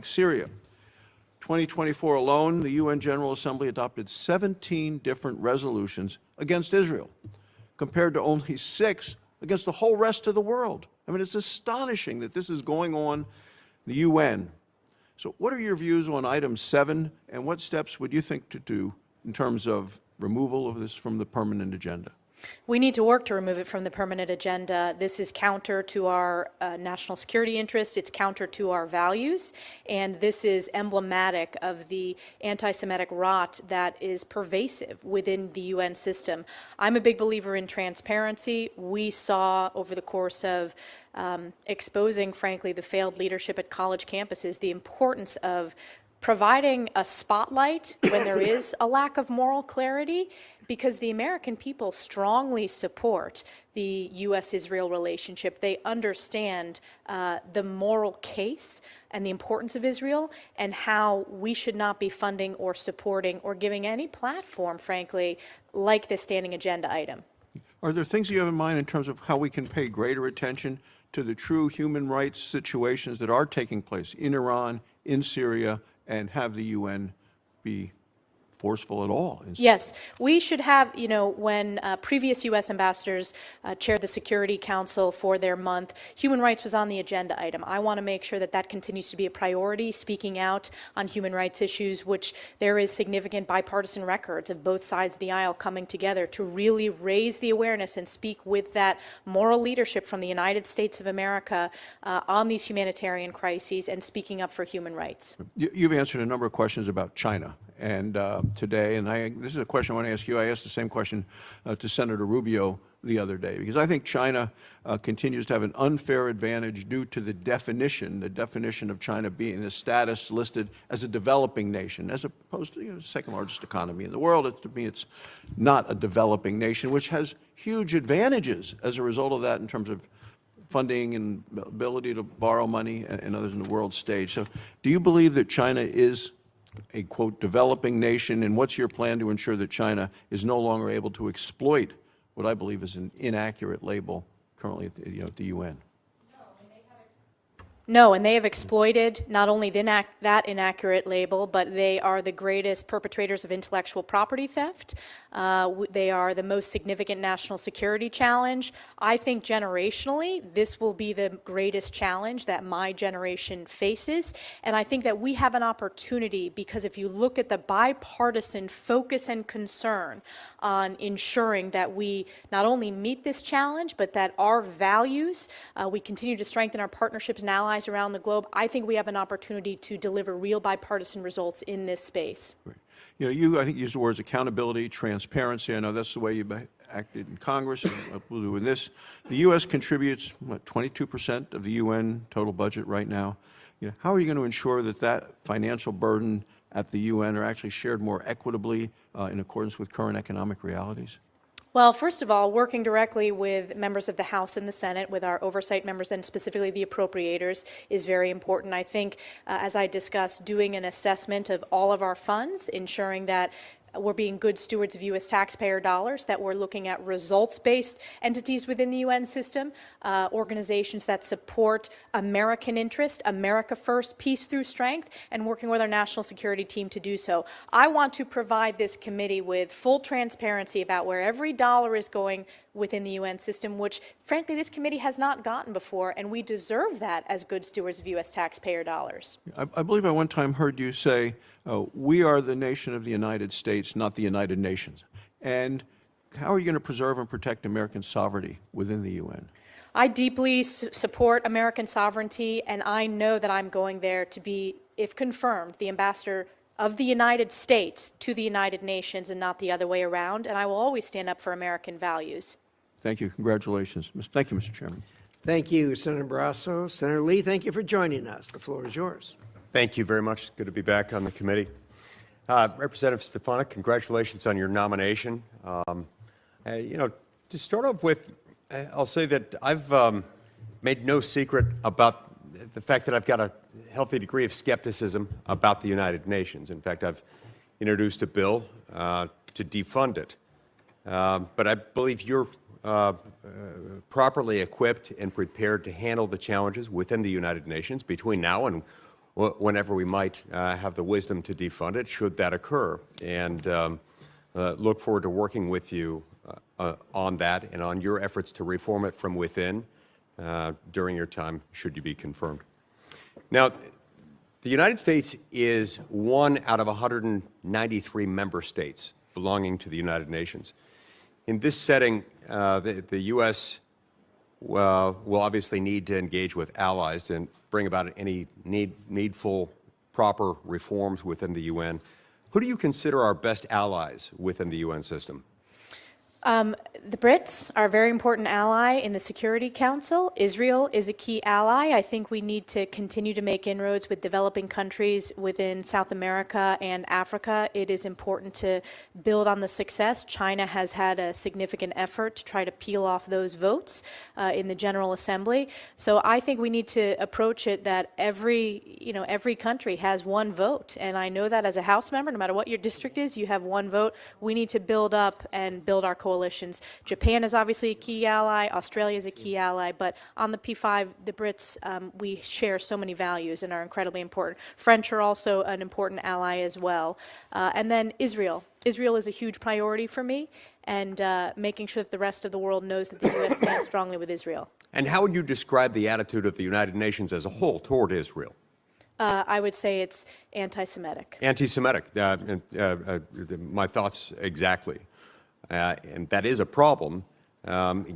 like Syria. 2024 alone, the UN General Assembly adopted 17 different resolutions against Israel, compared to only 6 against the whole rest of the world. I mean, it's astonishing that this is going on in the UN. So what are your views on item 7, and what steps would you think to do in terms of removal of this from the permanent agenda? We need to work to remove it from the permanent agenda. This is counter to our national security interest. It's counter to our values. And this is emblematic of the anti-Semitic rot that is pervasive within the UN system. I'm a big believer in transparency. We saw over the course of exposing, frankly, the failed leadership at college campuses, the importance of providing a spotlight when there is a lack of moral clarity, because the American people strongly support the U.S.-Israel relationship. They understand the moral case and the importance of Israel and how we should not be funding or supporting or giving any platform, frankly, like this standing agenda item. Are there things you have in mind in terms of how we can pay greater attention to the true human rights situations that are taking place in Iran, in Syria, and have the UN be forceful at all? Yes, we should have, you know, when previous U.S. ambassadors chaired the Security Council for their month, human rights was on the agenda item. I want to make sure that that continues to be a priority, speaking out on human rights issues, which there is significant bipartisan records of both sides of the aisle coming together to really raise the awareness and speak with that moral leadership from the United States of America on these humanitarian crises and speaking up for human rights. You've answered a number of questions about China and today, and this is a question I want to ask you. I asked the same question to Senator Rubio the other day, because I think China continues to have an unfair advantage due to the definition of China being the status listed as a developing nation, as opposed to, you know, the second largest economy in the world. To me, it's not a developing nation, which has huge advantages as a result of that in terms of funding and ability to borrow money and others in the world stage. So do you believe that China is a, quote, developing nation, and what's your plan to ensure that China is no longer able to exploit what I believe is an inaccurate label currently at the UN? No, and they have exploited not only that inaccurate label, but they are the greatest perpetrators of intellectual property theft. They are the most significant national security challenge. I think generationally, this will be the greatest challenge that my generation faces. And I think that we have an opportunity, because if you look at the bipartisan focus and concern on ensuring that we not only meet this challenge, but that our values, we continue to strengthen our partnerships and allies around the globe, I think we have an opportunity to deliver real bipartisan results in this space. Right. You know, you, I think, used the words accountability, transparency. I know that's the way you've acted in Congress and we'll do in this. The U.S. contributes, what, 22% of the UN total budget right now. You know, how are you going to ensure that that financial burden at the UN are actually shared more equitably in accordance with current economic realities? Well, first of all, working directly with members of the House and the Senate, with our oversight members and specifically the appropriators, is very important. I think, as I discussed, doing an assessment of all of our funds, ensuring that we're being good stewards of U.S. taxpayer dollars, that we're looking at results-based entities within the UN system, organizations that support American interest, America first, peace through strength, and working with our national security team to do so. I want to provide this committee with full transparency about where every dollar is going within the UN system, which, frankly, this committee has not gotten before, and we deserve that as good stewards of U.S. taxpayer dollars. I believe I one time heard you say, we are the nation of the United States, not the United Nations. And how are you going to preserve and protect American sovereignty within the UN? I deeply support American sovereignty, and I know that I'm going there to be, if confirmed, the ambassador of the United States to the United Nations and not the other way around, and I will always stand up for American values. Thank you. Congratulations. Thank you, Mr. Chairman. Thank you, Senator Barrasso. Senator Lee, thank you for joining us. The floor is yours. Thank you very much. Good to be back on the committee. Representative Stefanik, congratulations on your nomination. You know, to start off with, I'll say that I've made no secret about the fact that I've got a healthy degree of skepticism about the United Nations. In fact, I've introduced a bill to defund it. But I believe you're properly equipped and prepared to handle the challenges within the United Nations between now and whenever we might have the wisdom to defund it, should that occur. And look forward to working with you on that and on your efforts to reform it from within during your time, should you be confirmed. Now, the United States is one out of 193 member states belonging to the United Nations. In this setting, the U.S. will obviously need to engage with allies and bring about any needful, proper reforms within the UN. Who do you consider our best allies within the UN system? The Brits are a very important ally in the Security Council. Israel is a key ally. I think we need to continue to make inroads with developing countries within South America and Africa. It is important to build on the success. China has had a significant effort to try to peel off those votes in the General Assembly. So I think we need to approach it that every country has one vote. And I know that as a House member, no matter what your district is, you have one vote. We need to build up and build our coalitions. Japan is obviously a key ally. Australia is a key ally. But on the P5, the Brits, we share so many values and are incredibly important. French are also an important ally as well. And then Israel. Israel is a huge priority for me, and making sure that the rest of the world knows that the U.S. stands strongly with Israel. And how would you describe the attitude of the United Nations as a whole toward Israel? I would say it's anti-Semitic. Anti-Semitic. My thoughts exactly. And that is a problem,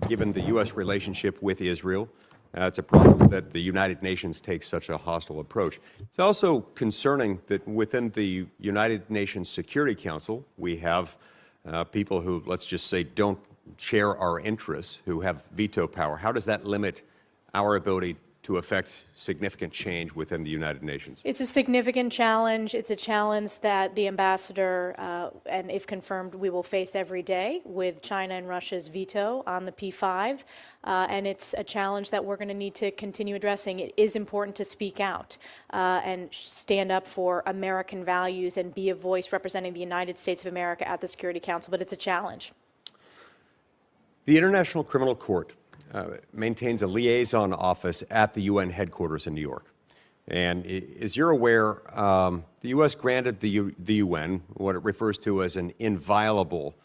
given the U.S. relationship with Israel. It's a problem that the United Nations takes such a hostile approach. It's also concerning that within the United Nations Security Council, we have people who, let's just say, don't share our interests, who have veto power. How does that limit our ability to affect significant change within the United Nations? It's a significant challenge. It's a challenge that the ambassador, and if confirmed, we will face every day with China and Russia's veto on the P5. And it's a challenge that we're going to need to continue addressing. It is important to speak out and stand up for American values and be a voice representing the United States of America at the Security Council, but it's a challenge. The International Criminal Court maintains a liaison office at the UN headquarters in New York. And as you're aware, the U.S. granted the UN what it refers to as an inviolable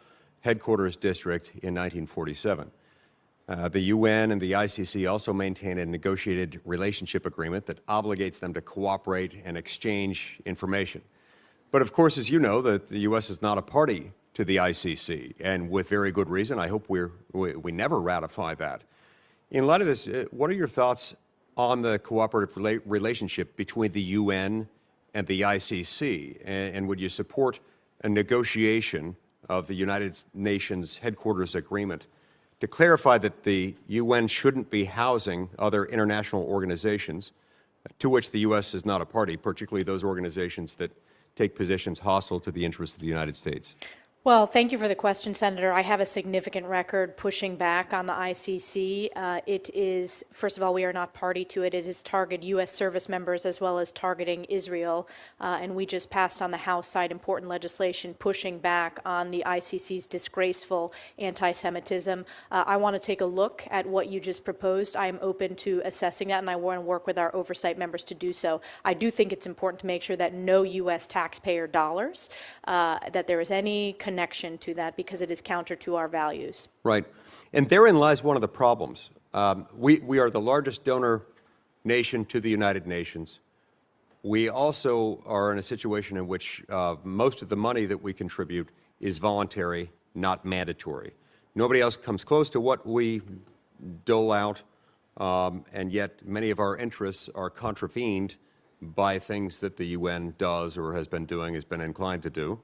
headquarters district in 1947. The UN and the ICC also maintain a negotiated relationship agreement that obligates them to cooperate and exchange information. But of course, as you know, the U.S. is not a party to the ICC, and with very good reason. I hope we never ratify that. In light of this, what are your thoughts on the cooperative relationship between the UN and the ICC? And would you support a negotiation of the United Nations headquarters agreement to clarify that the UN shouldn't be housing other international organizations to which the U.S. is not a party, particularly those organizations that take positions hostile to the interests of the United States? Well, thank you for the question, Senator. I have a significant record pushing back on the ICC. It is, first of all, we are not party to it. It has targeted U.S. service members as well as targeting Israel. And we just passed on the House side important legislation pushing back on the ICC's disgraceful anti-Semitism. I want to take a look at what you just proposed. I am open to assessing that, and I want to work with our oversight members to do so. I do think it's important to make sure that no U.S. taxpayer dollars, that there is any connection to that, because it is counter to our values. Right. And therein lies one of the problems. We are the largest donor nation to the United Nations. We also are in a situation in which most of the money that we contribute is voluntary, not mandatory. Nobody else comes close to what we dole out, and yet many of our interests are contravened by things that the UN does or has been doing, has been inclined to do.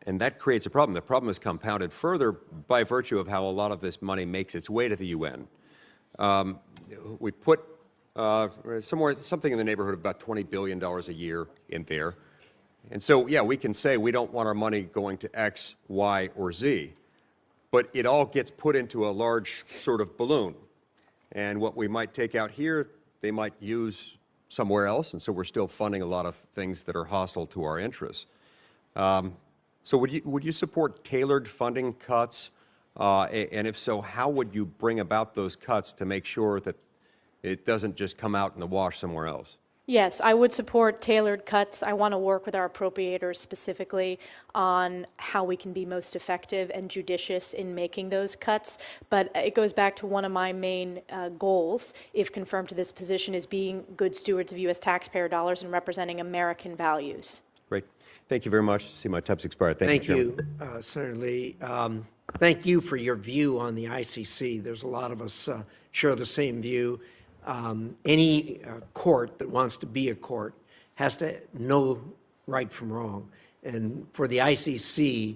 And that creates a problem. The problem is compounded further by virtue of how a lot of this money makes its way to the UN. We put something in the neighborhood of about $20 billion a year in there. And so, yeah, we can say we don't want our money going to X, Y, or Z, but it all gets put into a large sort of balloon. And what we might take out here, they might use somewhere else, and so we're still funding a lot of things that are hostile to our interests. So would you support tailored funding cuts? And if so, how would you bring about those cuts to make sure that it doesn't just come out in the wash somewhere else? Yes, I would support tailored cuts. I want to work with our appropriators specifically on how we can be most effective and judicious in making those cuts. But it goes back to one of my main goals, if confirmed to this position, is being good stewards of U.S. taxpayer dollars and representing American values. Great. Thank you very much. See, my time's expired. Thank you, Chairman. Thank you, Senator Lee. Thank you for your view on the ICC. There's a lot of us share the same view. Any court that wants to be a court has to know right from wrong. And for the ICC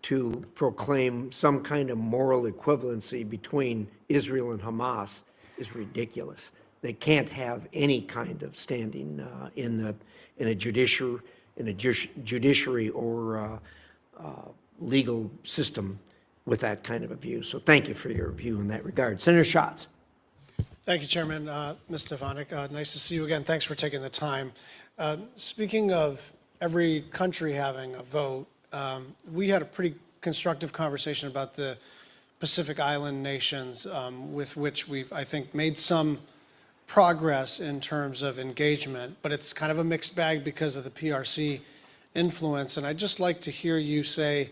to proclaim some kind of moral equivalency between Israel and Hamas is ridiculous. They can't have any kind of standing in a judiciary or legal system with that kind of a view. So thank you for your view in that regard. Senator Schatz. Thank you, Chairman. Ms. Stefanik, nice to see you again. Thanks for taking the time. Speaking of every country having a vote, we had a pretty constructive conversation about the Pacific Island nations with which we've, I think, made some progress in terms of engagement, but it's kind of a mixed bag because of the PRC influence. And I'd just like to hear you say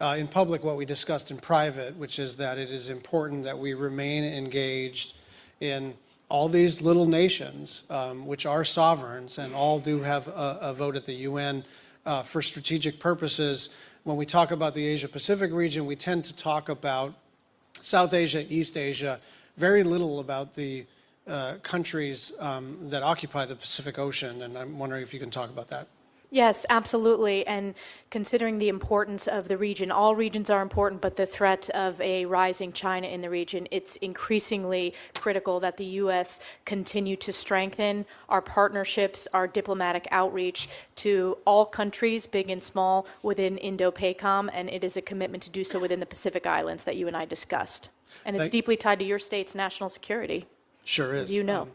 in public what we discussed in private, which is that it is important that we remain engaged in all these little nations, which are sovereigns and all do have a vote at the UN for strategic purposes. When we talk about the Asia-Pacific region, we tend to talk about South Asia, East Asia, very little about the countries that occupy the Pacific Ocean, and I'm wondering if you can talk about that. Yes, absolutely. And considering the importance of the region, all regions are important, but the threat of a rising China in the region, it's increasingly critical that the U.S. continue to strengthen our partnerships, our diplomatic outreach to all countries, big and small, within Indo-PACOM, and it is a commitment to do so within the Pacific Islands that you and I discussed. And it's deeply tied to your state's national security. Sure is. As you know.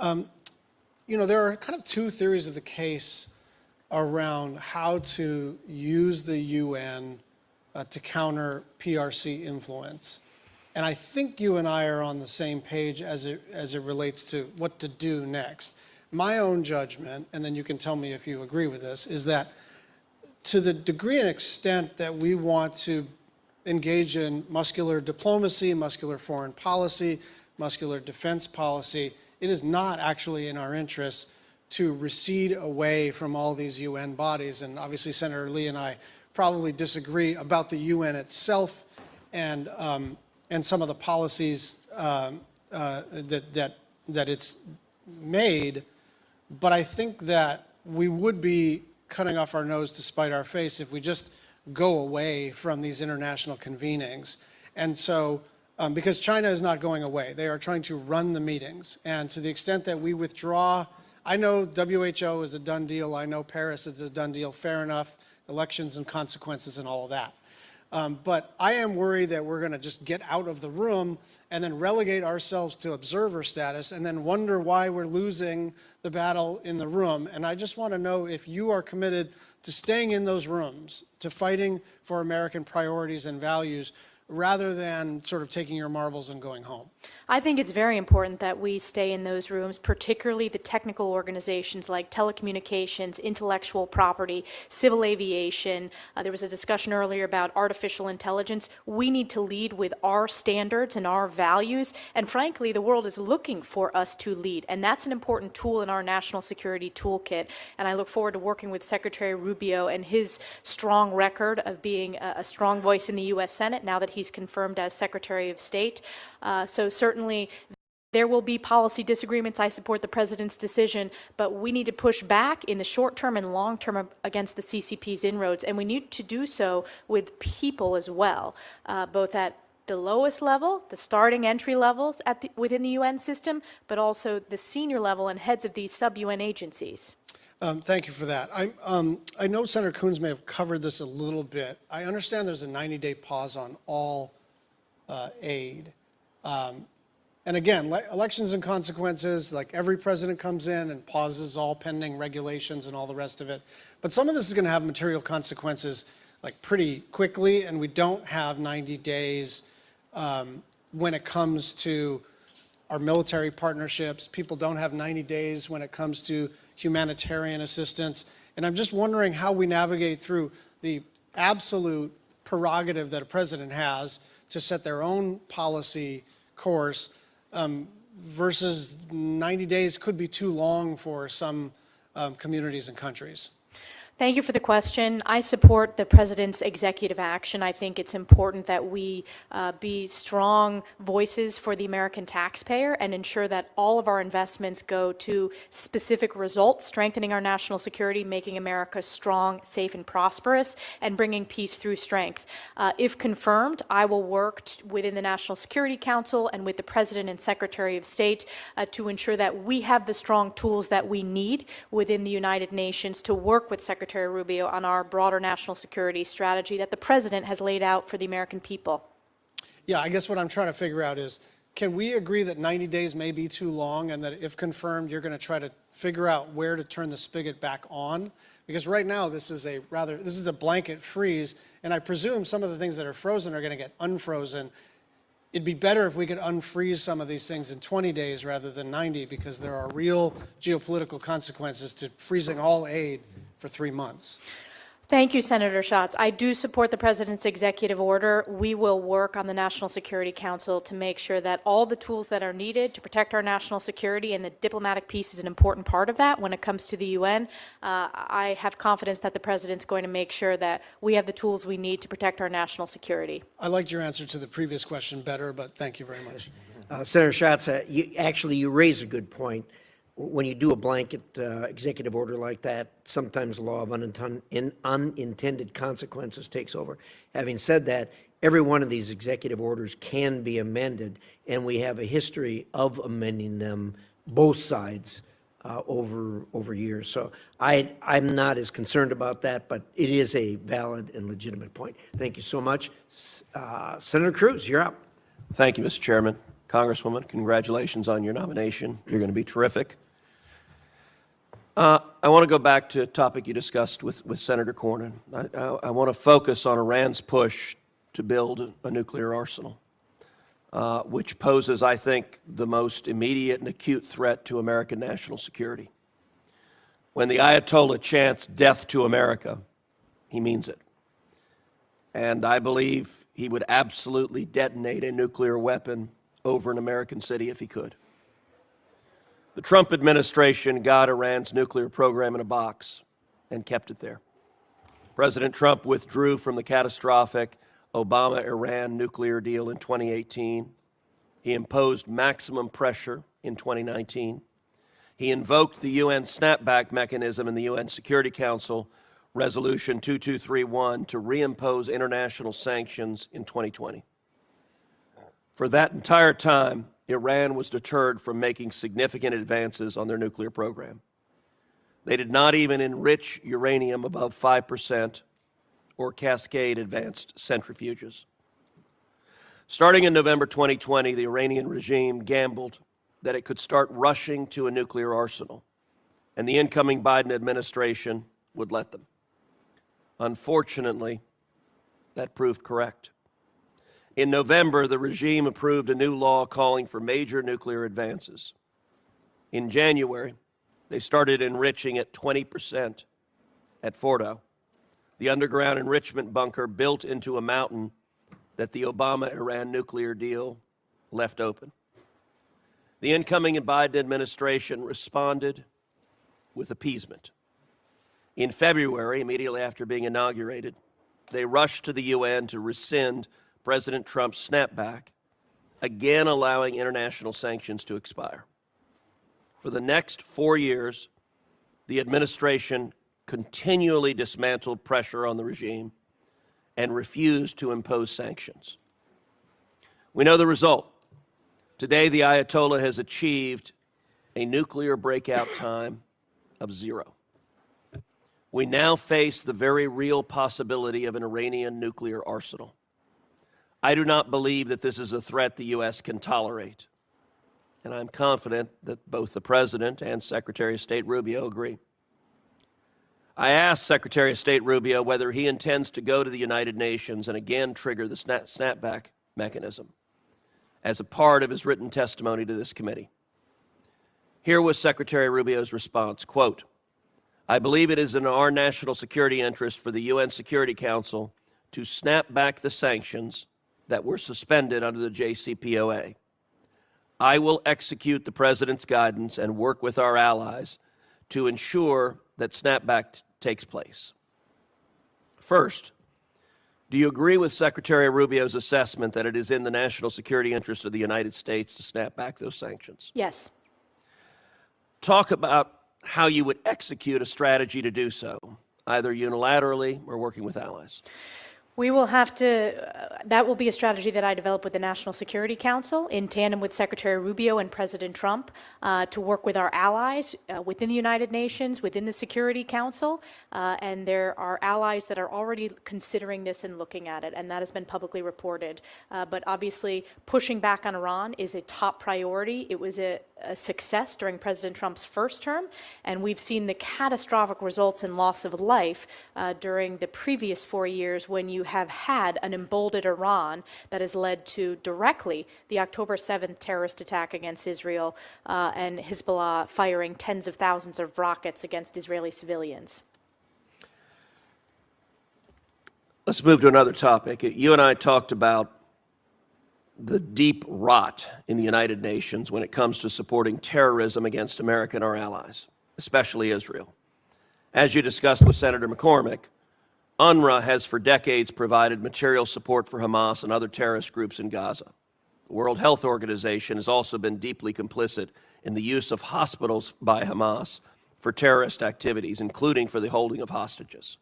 You know, there are kind of two theories of the case around how to use the UN to counter PRC influence. And I think you and I are on the same page as it relates to what to do next. My own judgment, and then you can tell me if you agree with this, is that to the degree and extent that we want to engage in muscular diplomacy, muscular foreign policy, muscular defense policy, it is not actually in our interests to recede away from all these UN bodies. And obviously Senator Lee and I probably disagree about the UN itself and some of the policies that it's made. But I think that we would be cutting off our nose to spite our face if we just go away from these international convenings. And so, because China is not going away, they are trying to run the meetings. And to the extent that we withdraw, I know WHO is a done deal. I know Paris is a done deal. Fair enough. Elections and consequences and all of that. But I am worried that we're going to just get out of the room and then relegate ourselves to observer status and then wonder why we're losing the battle in the room. And I just want to know if you are committed to staying in those rooms, to fighting for American priorities and values, rather than sort of taking your marbles and going home. I think it's very important that we stay in those rooms, particularly the technical organizations like telecommunications, intellectual property, civil aviation. There was a discussion earlier about artificial intelligence. We need to lead with our standards and our values, and frankly, the world is looking for us to lead, and that's an important tool in our national security toolkit, and I look forward to working with Secretary Rubio and his strong record of being a strong voice in the U.S. Senate now that he's confirmed as Secretary of State. So certainly there will be policy disagreements. I support the president's decision, but we need to push back in the short term and long term against the CCP's inroads, and we need to do so with people as well, both at the lowest level, the starting entry levels within the UN system, but also the senior level and heads of these sub-UN agencies. Thank you for that. I know Senator Coons may have covered this a little bit. I understand there's a 90-day pause on all aid. And again, elections and consequences, like every president comes in and pauses all pending regulations and all the rest of it. But some of this is going to have material consequences like pretty quickly, and we don't have 90 days when it comes to our military partnerships. People don't have 90 days when it comes to humanitarian assistance. And I'm just wondering how we navigate through the absolute prerogative that a president has to set their own policy course versus 90 days could be too long for some communities and countries. Thank you for the question. I support the president's executive action. I think it's important that we be strong voices for the American taxpayer and ensure that all of our investments go to specific results, strengthening our national security, making America strong, safe, and prosperous, and bringing peace through strength. If confirmed, I will work within the National Security Council and with the President and Secretary of State to ensure that we have the strong tools that we need within the United Nations to work with Secretary Rubio on our broader national security strategy that the President has laid out for the American people. Yeah, I guess what I'm trying to figure out is, can we agree that 90 days may be too long and that if confirmed, you're going to try to figure out where to turn the spigot back on? Because right now, this is a blanket freeze, and I presume some of the things that are frozen are going to get unfrozen. It'd be better if we could unfreeze some of these things in 20 days rather than 90, because there are real geopolitical consequences to freezing all aid for 3 months. Thank you, Senator Schatz. I do support the President's executive order. We will work on the National Security Council to make sure that all the tools that are needed to protect our national security, and the diplomatic piece is an important part of that when it comes to the UN. I have confidence that the President's going to make sure that we have the tools we need to protect our national security. I liked your answer to the previous question better, but thank you very much. Senator Schatz, you raise a good point. When you do a blanket executive order like that, sometimes the law of unintended consequences takes over. Having said that, every one of these executive orders can be amended, and we have a history of amending them, both sides, over years. So I'm not as concerned about that, but it is a valid and legitimate point. Thank you so much. Senator Cruz, you're up. Thank you, Mr. Chairman. Congresswoman, congratulations on your nomination. You're going to be terrific. I want to go back to a topic you discussed with Senator Cornyn. I want to focus on Iran's push to build a nuclear arsenal, which poses, I think, the most immediate and acute threat to American national security. When the Ayatollah chants death to America, he means it. And I believe he would absolutely detonate a nuclear weapon over an American city if he could. The Trump administration got Iran's nuclear program in a box and kept it there. President Trump withdrew from the catastrophic Obama-Iran nuclear deal in 2018. He imposed maximum pressure in 2019. He invoked the UN snapback mechanism in the UN Security Council, Resolution 2231, to reimpose international sanctions in 2020. For that entire time, Iran was deterred from making significant advances on their nuclear program. They did not even enrich uranium above 5% or cascade advanced centrifuges. Starting in November 2020, the Iranian regime gambled that it could start rushing to a nuclear arsenal, and the incoming Biden administration would let them. Unfortunately, that proved correct. In November, the regime approved a new law calling for major nuclear advances. In January, they started enriching at 20% at Fordo, the underground enrichment bunker built into a mountain that the Obama-Iran nuclear deal left open. The incoming Biden administration responded with appeasement. In February, immediately after being inaugurated, they rushed to the UN to rescind President Trump's snapback, again allowing international sanctions to expire. For the next 4 years, the administration continually dismantled pressure on the regime and refused to impose sanctions. We know the result. Today, the Ayatollah has achieved a nuclear breakout time of 0. We now face the very real possibility of an Iranian nuclear arsenal. I do not believe that this is a threat the U.S. can tolerate, and I'm confident that both the President and Secretary of State Rubio agree. I asked Secretary of State Rubio whether he intends to go to the United Nations and again trigger the snapback mechanism. as a part of his written testimony to this committee. Here was Secretary Rubio's response, quote, "I believe it is in our national security interest for the UN Security Council to snap back the sanctions that were suspended under the JCPOA. I will execute the President's guidance and work with our allies to ensure that snapback takes place." First, do you agree with Secretary Rubio's assessment that it is in the national security interest of the United States to snap back those sanctions? Yes. Talk about how you would execute a strategy to do so, either unilaterally or working with allies. We will have to, that will be a strategy that I develop with the National Security Council in tandem with Secretary Rubio and President Trump to work with our allies within the United Nations, within the Security Council, and there are allies that are already considering this and looking at it, and that has been publicly reported. But obviously, pushing back on Iran is a top priority. It was a success during President Trump's first term, and we've seen the catastrophic results and loss of life during the previous 4 years when you have had an emboldened Iran that has led to directly the October 7th terrorist attack against Israel and Hezbollah firing tens of thousands of rockets against Israeli civilians. Let's move to another topic. You and I talked about the deep rot in the United Nations when it comes to supporting terrorism against America and our allies, especially Israel. As you discussed with Senator McCormick, UNRWA has for decades provided material support for Hamas and other terrorist groups in Gaza. The World Health Organization has also been deeply complicit in the use of hospitals by Hamas for terrorist activities, including for the holding of hostages.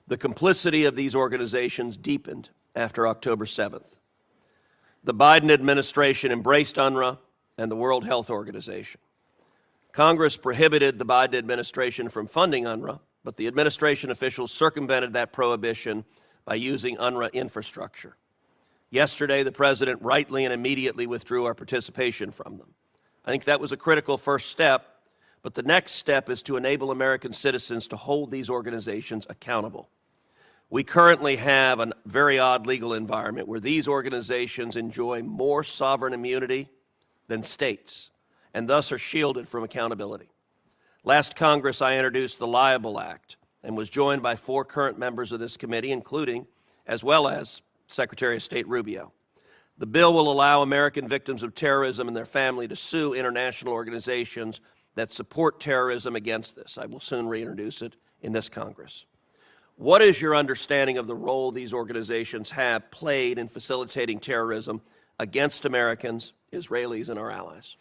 The complicity of these organizations deepened after October 7th. The Biden administration embraced UNRWA and the World Health Organization. Congress prohibited the Biden administration from funding UNRWA, but the administration officials circumvented that prohibition by using UNRWA infrastructure. Yesterday, the president rightly and immediately withdrew our participation from them. I think that was a critical first step, but the next step is to enable American citizens to hold these organizations accountable. We currently have a very odd legal environment where these organizations enjoy more sovereign immunity than states, and thus are shielded from accountability. Last Congress, I introduced the Liable Act and was joined by 4 current members of this committee, including, as well as, Secretary of State Rubio. The bill will allow American victims of terrorism and their family to sue international organizations that support terrorism against this. I will soon reintroduce it in this Congress. What is your understanding of the role these organizations have played in facilitating terrorism against Americans, Israelis, and our allies?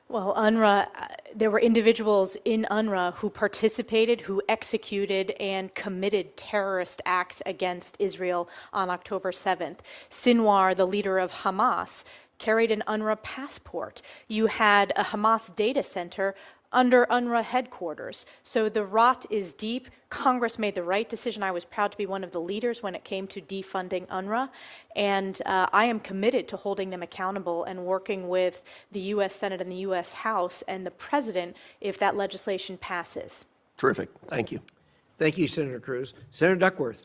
Well, UNRWA, there were individuals in UNRWA who participated, who executed and committed terrorist acts against Israel on October 7th. Sinwar, the leader of Hamas, carried an UNRWA passport. You had a Hamas data center under UNRWA headquarters. So the rot is deep. Congress made the right decision. I was proud to be one of the leaders when it came to defunding UNRWA. And I am committed to holding them accountable and working with the U.S. Senate and the U.S. House and the President if that legislation passes. Terrific. Thank you. Thank you, Senator Cruz. Senator Duckworth.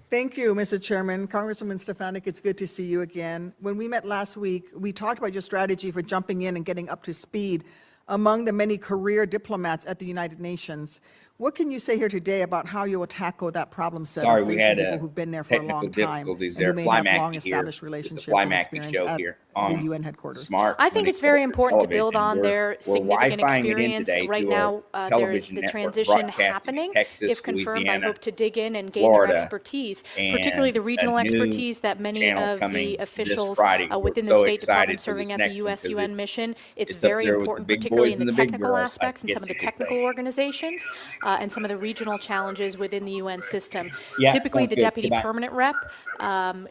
Thank you, Mr. Chairman. Congresswoman Stefanik, it's good to see you again. When we met last week, we talked about your strategy for jumping in and getting up to speed among the many career diplomats at the United Nations. What can you say here today about how you will tackle that problem set of facing people who've been there for a long time and who may have long-established relationships and experience at the UN headquarters? I think it's very important to build on their significant experience. Right now, there's the transition happening. If confirmed, I hope to dig in and gain their expertise, particularly the regional expertise that many of the officials within the State Department serving at the US-UN mission. It's very important, particularly in the technical aspects and some of the technical organizations. And some of the regional challenges within the UN system. Typically, the deputy permanent rep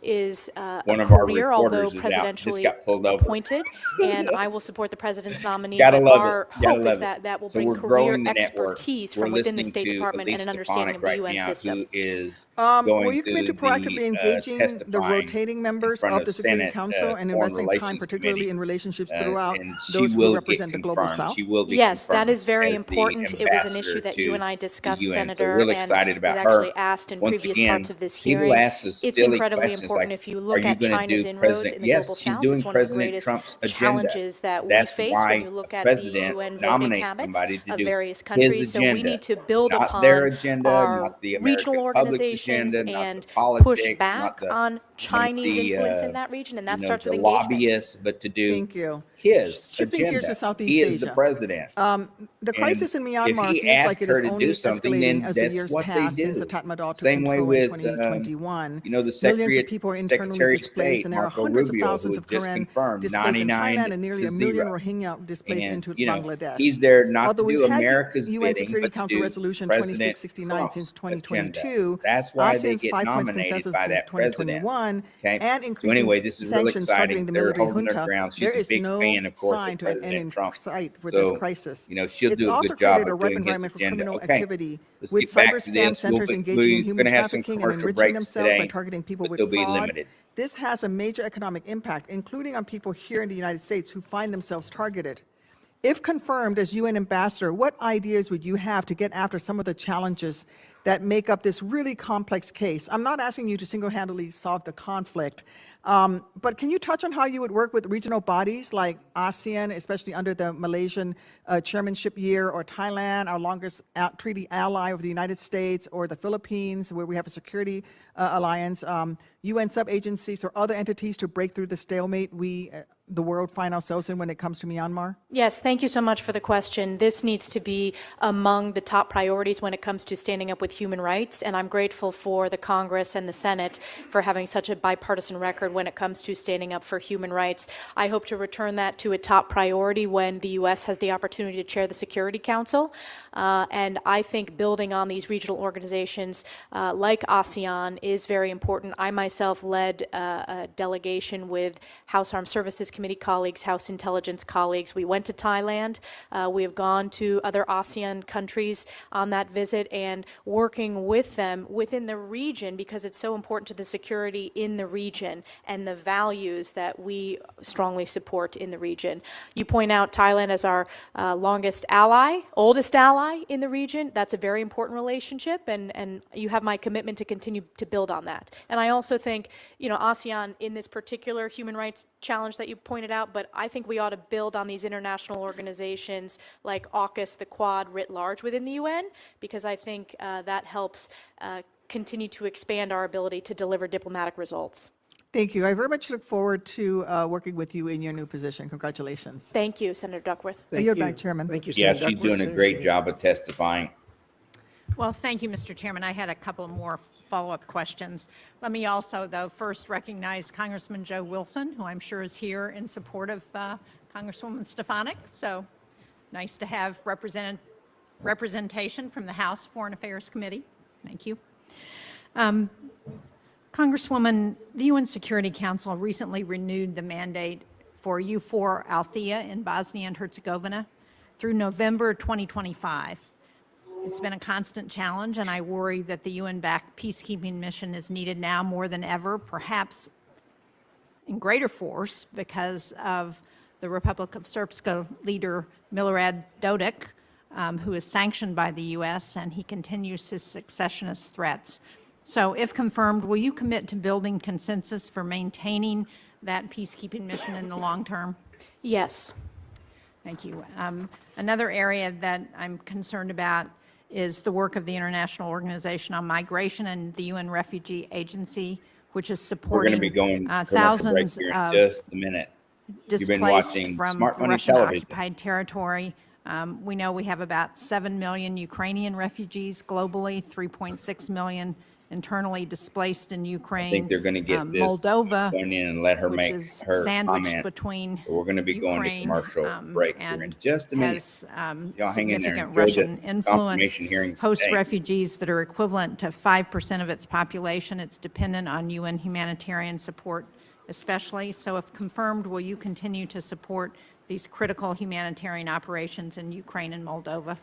is a career, although presidentially appointed, and I will support the president's nominee. Our hope is that that will bring career expertise from within the State Department and an understanding of the UN system. Will you commit to proactively engaging the rotating members of the Security Council and investing time, particularly in relationships throughout those who represent the Global South? Yes, that is very important. It was an issue that you and I discussed, Senator, and was actually asked in previous parts of this hearing. It's incredibly important if you look at China's inroads in the Global South. It's one of the President greatest Trump's agenda. challenges that we That's face why when you look a at the president UN voting nominates habits somebody to of do various his countries. So we agenda, need to build not their upon agenda, our not the regional American public's organizations agenda, not the and push politics, back on Chinese influence in that region, and that starts the with engagement. lobbyists, but to do Thank you. his Shifting gears agenda. to Southeast He is the Asia. president. The crisis in If Myanmar he feels like asked it her is to only do something, escalating then as the that's years what they pass since do. the Tatmadaw took Same way control with, in 2021. the Millions of people are internally Secretary of displaced, State, and there are Marco hundreds of Rubio, thousands who of had just Karen confirmed displaced in 99 Thailand and nearly to a million 0. Rohingya displaced And, into Bangladesh. he's there not Although to we've do had America's UN bidding, Security but to Council do Resolution President 2669 since Trump's 2022, agenda. That's why they ASEAN's get five-point nominated consensus by since that president. 2021, Okay? and So increasing anyway, this is really sanctions targeting exciting. the They're military holding their junta, ground. She's there a is big no fan, of course, sign of to an end President in Trump. sight for So, this crisis. she'll It's do a also good job created a of weapon doing his environment for agenda. criminal Okay, activity, let's with get back cyber to scam this. centers engaging in We're human going to have some trafficking and commercial enriching breaks themselves by today, targeting people but with they'll be fraud. limited. This has a major economic impact, including on people here in the United States who find themselves targeted. If confirmed as UN ambassador, what ideas would you have to get after some of the challenges that make up this really complex case? I'm not asking you to single-handedly solve the conflict, but can you touch on how you would work with regional bodies like ASEAN, especially under the Malaysian chairmanship year, or Thailand, our longest treaty ally of the United States, or the Philippines, where we have a security alliance, UN sub-agencies or other entities to break through the stalemate the world find ourselves in when it comes to Myanmar? Yes, thank you so much for the question. This needs to be among the top priorities when it comes to standing up with human rights, and I'm grateful for the Congress and the Senate for having such a bipartisan record when it comes to standing up for human rights. I hope to return that to a top priority when the U.S. has the opportunity to chair the Security Council, and I think building on these regional organizations like ASEAN is very important. I myself led a delegation with House Armed Services Committee colleagues, House Intelligence colleagues. We went to Thailand. We have gone to other ASEAN countries on that visit and working with them within the region, because it's so important to the security in the region and the values that we strongly support in the region. You point out Thailand as our longest ally, oldest ally in the region. That's a very important relationship, and you have my commitment to continue to build on that. And I also think, ASEAN in this particular human rights challenge that you pointed out, but I think we ought to build on these international organizations like AUKUS, the Quad writ large within the UN, because I think that helps continue to expand our ability to deliver diplomatic results. Thank you. I very much look forward to working with you in your new position. Congratulations. Thank you, Senator Duckworth. Thank You're you. back, Chairman. Thank you, Yeah, Senator she's doing a Duckworth. great job of testifying. Well, thank you, Mr. Chairman. I had a couple more follow-up questions. Let me also, though, first recognize Congressman Joe Wilson, who I'm sure is here in support of Congresswoman Stefanik. So nice to have representation from the House Foreign Affairs Committee. Thank you. Congresswoman, the UN Security Council recently renewed the mandate for EUFOR Althea in Bosnia and Herzegovina through November 2025. It's been a constant challenge, and I worry that the UN-backed peacekeeping mission is needed now more than ever, perhaps in greater force because of the Republic of Srpska leader Milorad Dodik, who is sanctioned by the U.S., and he continues his secessionist threats. So if confirmed, will you commit to building consensus for maintaining that peacekeeping mission in the long term? Yes. Thank you. Another area that I'm concerned about is the work of the International Organization on Migration and the UN Refugee Agency, which is We're going supporting to be going to commercial break thousands here in of just a minute. You've been displaced watching from Smart Money Television. Russian-occupied territory. We know we have about 7 million Ukrainian refugees globally, 3.6 million internally displaced in Ukraine. I think they're going to get this Moldova, going in and let her which make is her sandwiched comment. between But we're going to be going to Ukraine, commercial break here in and just a minute. has Y'all hang in there. significant Enjoy Russian the influence, confirmation hearings hosts today. refugees that are equivalent to 5% of its population. It's dependent on UN humanitarian support especially. So if confirmed, will you continue to support these critical humanitarian operations in Ukraine and Moldova?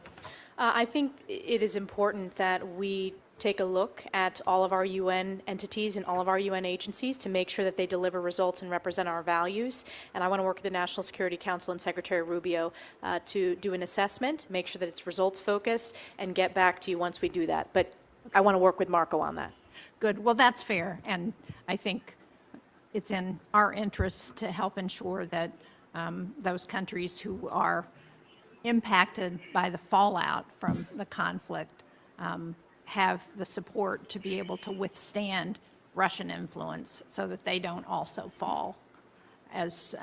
I think it is important that we take a look at all of our UN entities and all of our UN agencies to make sure that they deliver results and represent our values. And I want to work with the National Security Council and Secretary Rubio to do an assessment, make sure that it's results focused, and get back to you once we do that. But I want to work with Marco on that. Good. Well, that's fair. And I think it's in our interest to help ensure that those countries who are impacted by the fallout from the conflict have the support to be able to withstand Russian influence so that they don't also fall as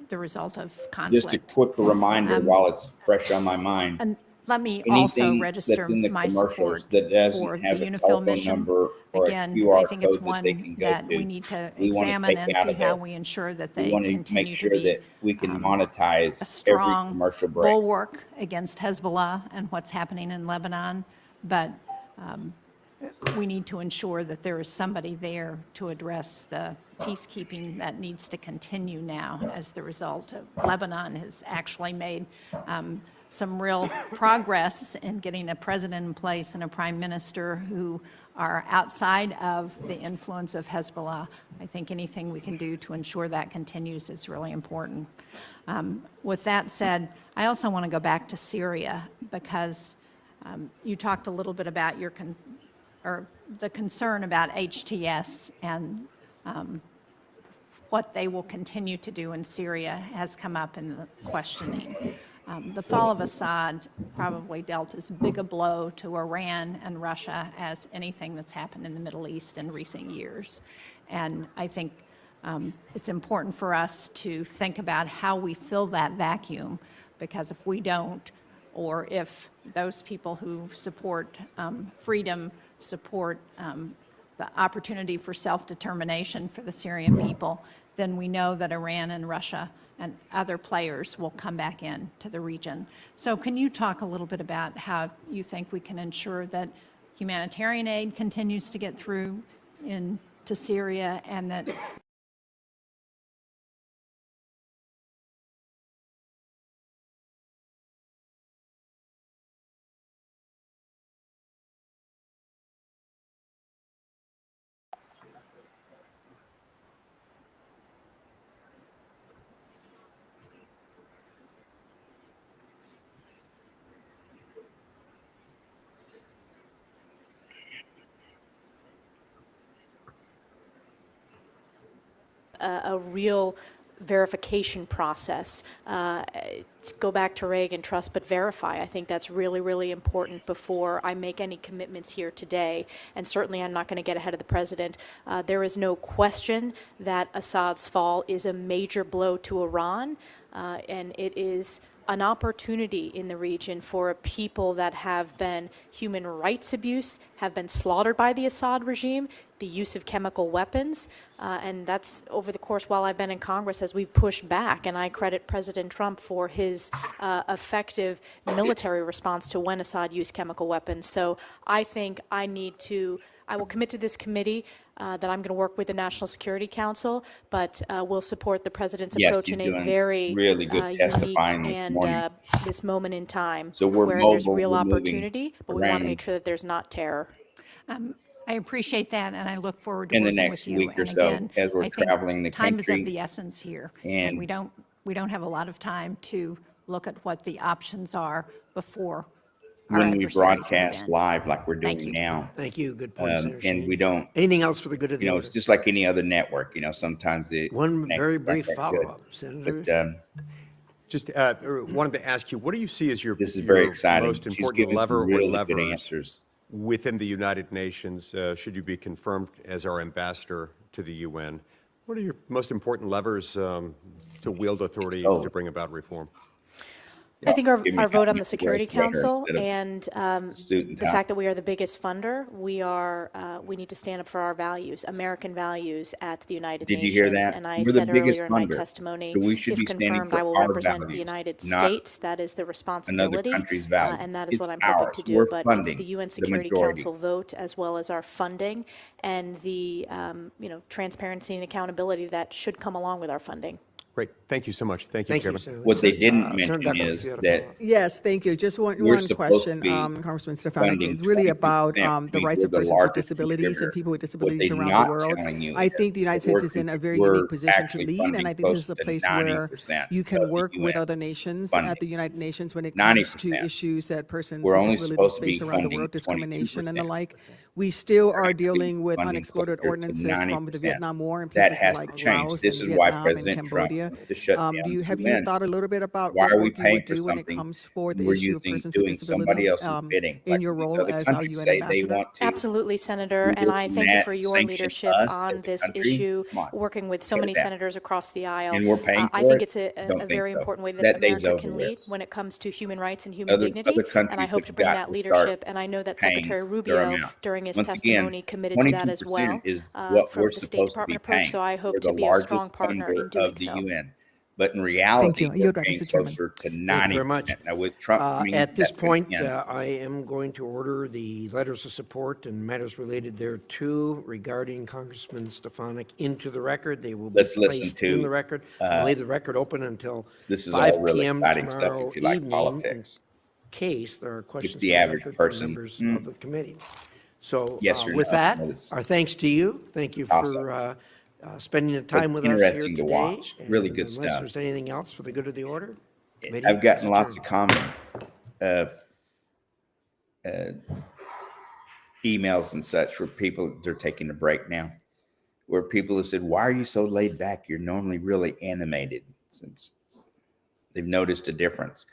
the result of conflict. Just a quick reminder while it's fresh on my mind. And let me also Anything register that's in the my commercials support that doesn't for have the a UNIFIL telephone mission. number or a Again, I QR think it's code that they can one go that to, we need to we want to examine take and out see of how there. we ensure that We they want to continue make to sure be that we can a monetize every strong commercial break. bulwark against Hezbollah and what's happening in Lebanon, but we need to ensure that there is somebody there to address the peacekeeping that needs to continue now as the result of Lebanon has actually made some real progress in getting a president in place and a prime minister who are outside of the influence of Hezbollah. I think anything we can do to ensure that continues is really important. With that said, I also want to go back to Syria because you talked a little bit about the concern about HTS and what they will continue to do in Syria has come up in the questioning. The fall of Assad probably dealt as big a blow to Iran and Russia as anything that's happened in the Middle East in recent years. And I think it's important for us to think about how we fill that vacuum, because if we don't, or if those people who support freedom, support the opportunity for self-determination for the Syrian people, then we know that Iran and Russia and other players will come back in to the region. So can you talk a little bit about how you think we can ensure that humanitarian aid continues to get through into Syria and that a real verification process. Go back to Reagan, trust but verify. I think that's really, really important before I make any commitments here today. And certainly I'm not going to get ahead of the president. There is no question that Assad's fall is a major blow to Iran, and it is an opportunity in the region for a people that have been human rights abuse, have been slaughtered by the Assad regime, the use of chemical weapons, and that's over the course while I've been in Congress as we've pushed back, and I credit President Trump for his effective military response to when Assad used chemical weapons. So I think I will commit to this committee that I'm going to work with the National Security Council, but will support the president's Yes, approach you're in a doing very really good unique testifying this and morning. this moment in time So we're where there's mobile, real we're moving opportunity, but we want to around. make sure that there's not terror. I appreciate that, and I look forward to In the working next with you. week or And so, again, as we're I think traveling the time is country, of the essence here, and and we don't have a lot of time to look at what the options are before our when we adversaries move broadcast in. live like we're Thank doing you. now, Thank you. Good point, Senator and Shane. we don't, Anything else for the good of the it's order? just like any other network, sometimes the One very connections aren't brief that good. follow-up, Senator. But Just wanted to ask you, what do you see as your, this is very your exciting. most She's important given lever some or really good levers answers. within the United Nations, should you be confirmed as our ambassador to the UN? What are your most important levers to wield authority to bring about reform? I think Give me our vote on time the to Security wear a sweater Council instead of and suit and the tie. fact that we are the biggest funder, we need to stand up for our values, American values at the United Did Nations. you hear that? And I We're the said biggest earlier in my funder. testimony, So we should if be standing confirmed, for I will our represent the values, United not States. That is the responsibility. country's values. And that is It's what I'm hoping ours. to do. We're But it's funding the UN the Security majority. Council vote as well as our funding and the transparency and accountability that should come along with our funding. Great. Thank you so much. Thank you, Thank you, Chairman. Senator. What they didn't Senator mention Duckworth, is you had a that follow-up. Yes, thank you. Just one We're supposed question, to be Congressman Stefanik, funding really about 22%, which the means rights we're of the persons with largest disabilities and contributor. people with What disabilities they're around the not world. telling you I think the is United that States is in a very we're unique position to actually lead, and I funding think this is close a to place where 90% you can of the work with UN other nations funding. at the United Nations when it 90%. comes to issues that persons We're with only disabilities supposed to be face around the funding world, discrimination and the 22%. like. We still are Actually dealing with funding unexploded closer to ordinances from the 90%. Vietnam War in That places has like to change. Laos This and is why Vietnam and President Trump Cambodia. wants to shut down the Have you UN. thought a little bit about Why what are we work you paying would for do when it something comes for the we're issue of persons with doing somebody disabilities else's bidding? in Like your these role other as our countries UN say they ambassador? want to. Absolutely, Senator, Do and this I and thank you that for and your sanction leadership us on as a this country? issue, Come on. working with so Shut many it down. senators across the aisle. And we're paying I for think it? it's a Don't think very so. important way that That day's America over can with. lead when it comes to human rights and human dignity, Other and I countries hope have to bring got that to start leadership, and I know that paying Secretary their Rubio, amount. during his Once testimony, again, committed to that as 22% well is what from we're the State supposed to be Department approach, paying. so I We're hope the to be a strong largest partner in funder doing of the so. UN. But in Thank reality, you. I we're yield back, paying Mr. Chairman. closer to Thank you 90%. very much. Now, with Trump coming in, At this that's gonna point, end. I am going to order the letters of support and matters related thereto regarding Congressman Stefanik into the record. They will be Let's listen placed in to, the record. I'll leave the record open until this is all 5 really p.m. exciting stuff tomorrow if you like evening, in politics. case there are It's questions the for the average record from person. members of the committee. So Yes or with no, that, notice. our thanks to you. Thank you Awesome. for spending the time with us here Interesting to today. watch. Really And good unless stuff. there's anything else for the good of the order, committee I've gotten is lots of adjourned. comments of emails and such where people, they're taking a break now, where people have said, why are you so laid back? You're normally really animated, since they've noticed a difference.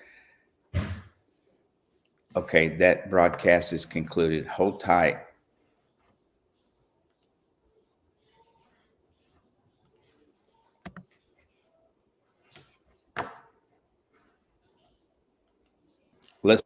Okay, that broadcast is concluded. Hold tight. Let's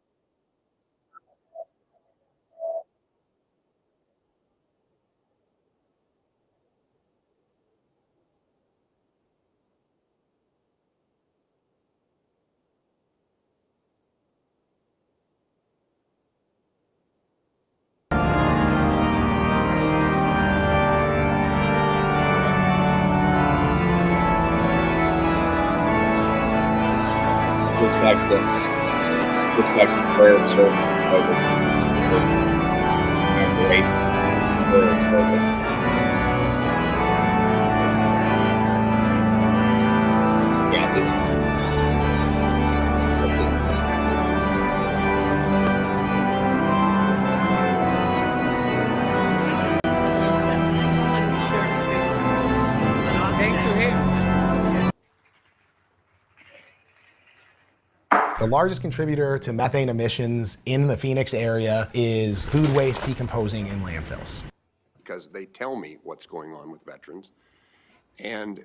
looks like the prayer service is over. This inauguration prayer is over. Yeah, this. The largest contributor to methane emissions in the Phoenix area is food waste decomposing in landfills. Because they tell me what's going on with veterans. And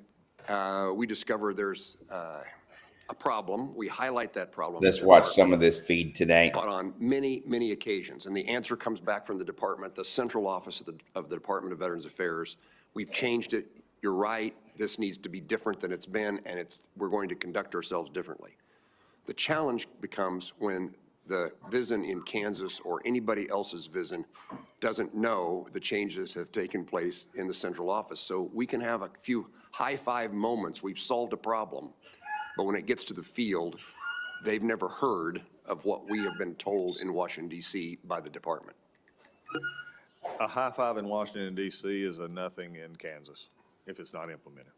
we discover there's a problem. We highlight that problem. Let's watch some of this feed today. But on many, many occasions, and the answer comes back from the department, the central office of the Department of Veterans Affairs. We've changed it. You're right. This needs to be different than it's been, and we're going to conduct ourselves differently. The challenge becomes when the VISN in Kansas or anybody else's VISN doesn't know the changes that have taken place in the central office. So we can have a few high-five moments. We've solved a problem. But when it gets to the field, they've never heard of what we have been told in Washington, D.C. by the department. A high five in Washington, D.C. is a nothing in Kansas if it's not implemented.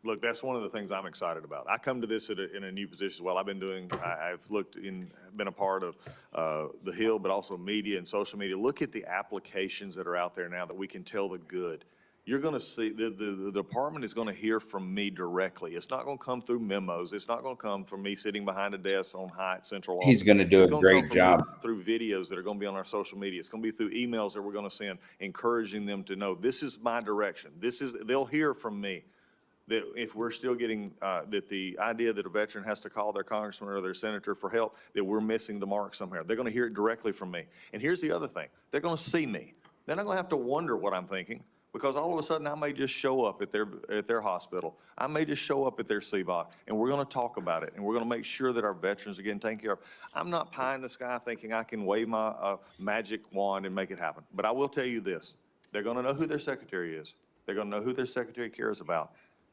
Look, that's one of the things I'm excited about. I come to this in a new position as well. I've been been a part of the Hill, but also media and social media. Look at the applications that are out there now that we can tell the good. You're going to see, the department is going to hear from me directly. It's not going to come through memos. It's not going to come from me sitting behind a desk on Hyatt Central Office. He's going to do It's a gonna great come from job. me through videos that are going to be on our social media. It's going to be through emails that we're going to send, encouraging them to know this is my direction. They'll hear from me. That if we're still getting, that the idea that a veteran has to call their congressman or their senator for help, that we're missing the mark somewhere. They're going to hear it directly from me. And here's the other thing. They're going to see me. They're not going to have to wonder what I'm thinking, because all of a sudden I may just show up at their hospital. I may just show up at their CBOC, and we're going to talk about it, and we're going to make sure that our veterans are getting taken care of. I'm not pie in the sky thinking I can wave my magic wand and make it happen. But I will tell you this. They're going to know who their secretary is. They're going to know who their secretary cares about.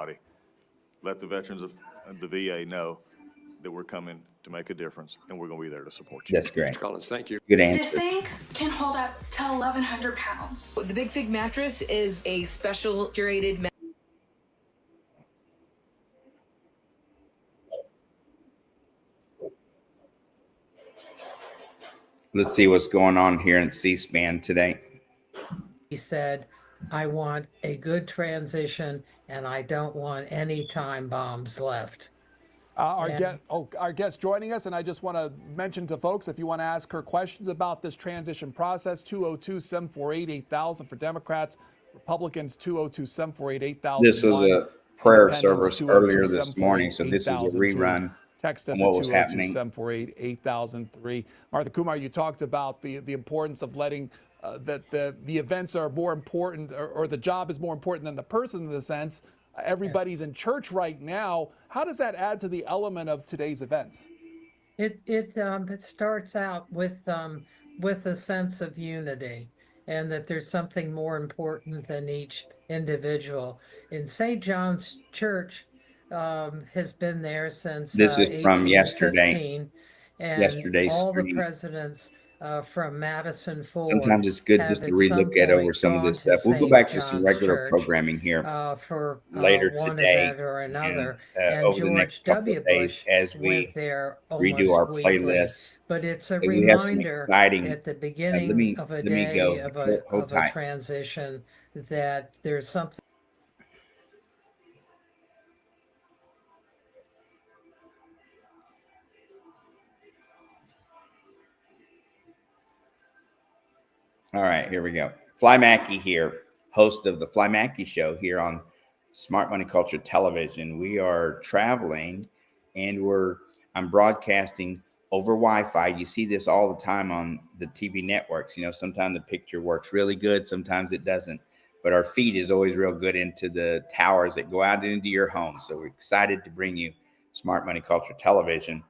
body, let the veterans of the VA know that we're coming to make a difference, and we're going to be there to support you. That's great. Mr. Collins, thank you. Good This answer. thing can hold up to 1,100 pounds. The Big Fig mattress is a special curated Let's see what's going on here in C-SPAN today. He said, I want a good transition and I don't want any time bombs left. Our guest joining us, and I just want to mention to folks, if you want to ask her questions about this transition process, 202-748-8000 for Democrats, Republicans 202-748-8001. This was a prayer Independents, service earlier this morning, so this is a 202-748-8002. rerun Text on us what at was happening. 202-748-8003. Martha Kumar, you talked about the importance of letting that the events are more important, or the job is more important than the person, in the sense everybody's in church right now. How does that add to the element of today's events? It starts out with a sense of unity, and that there's something more important than each individual. In St. John's Church has been there since This is from yesterday. 1815, and Yesterday's all the stream. presidents from Madison forward. Sometimes it's good just to relook at over some of this stuff. We'll go back to some regular programming here for later one today event or another. and over the next couple of days as we redo our playlists. But it's a We have some reminder exciting. at the beginning of a let me day go. of Hold a tight. transition that there's something. All right, here we go. Fly Mackey here, host of the Fly Mackey Show here on Smart Money Culture Television. We are traveling, and I'm broadcasting over Wi-Fi. You see this all the time on the TV networks. You know, sometimes the picture works really good, sometimes it doesn't. But our feed is always real good into the towers that go out into your home. So we're excited to bring you Smart Money Culture Television.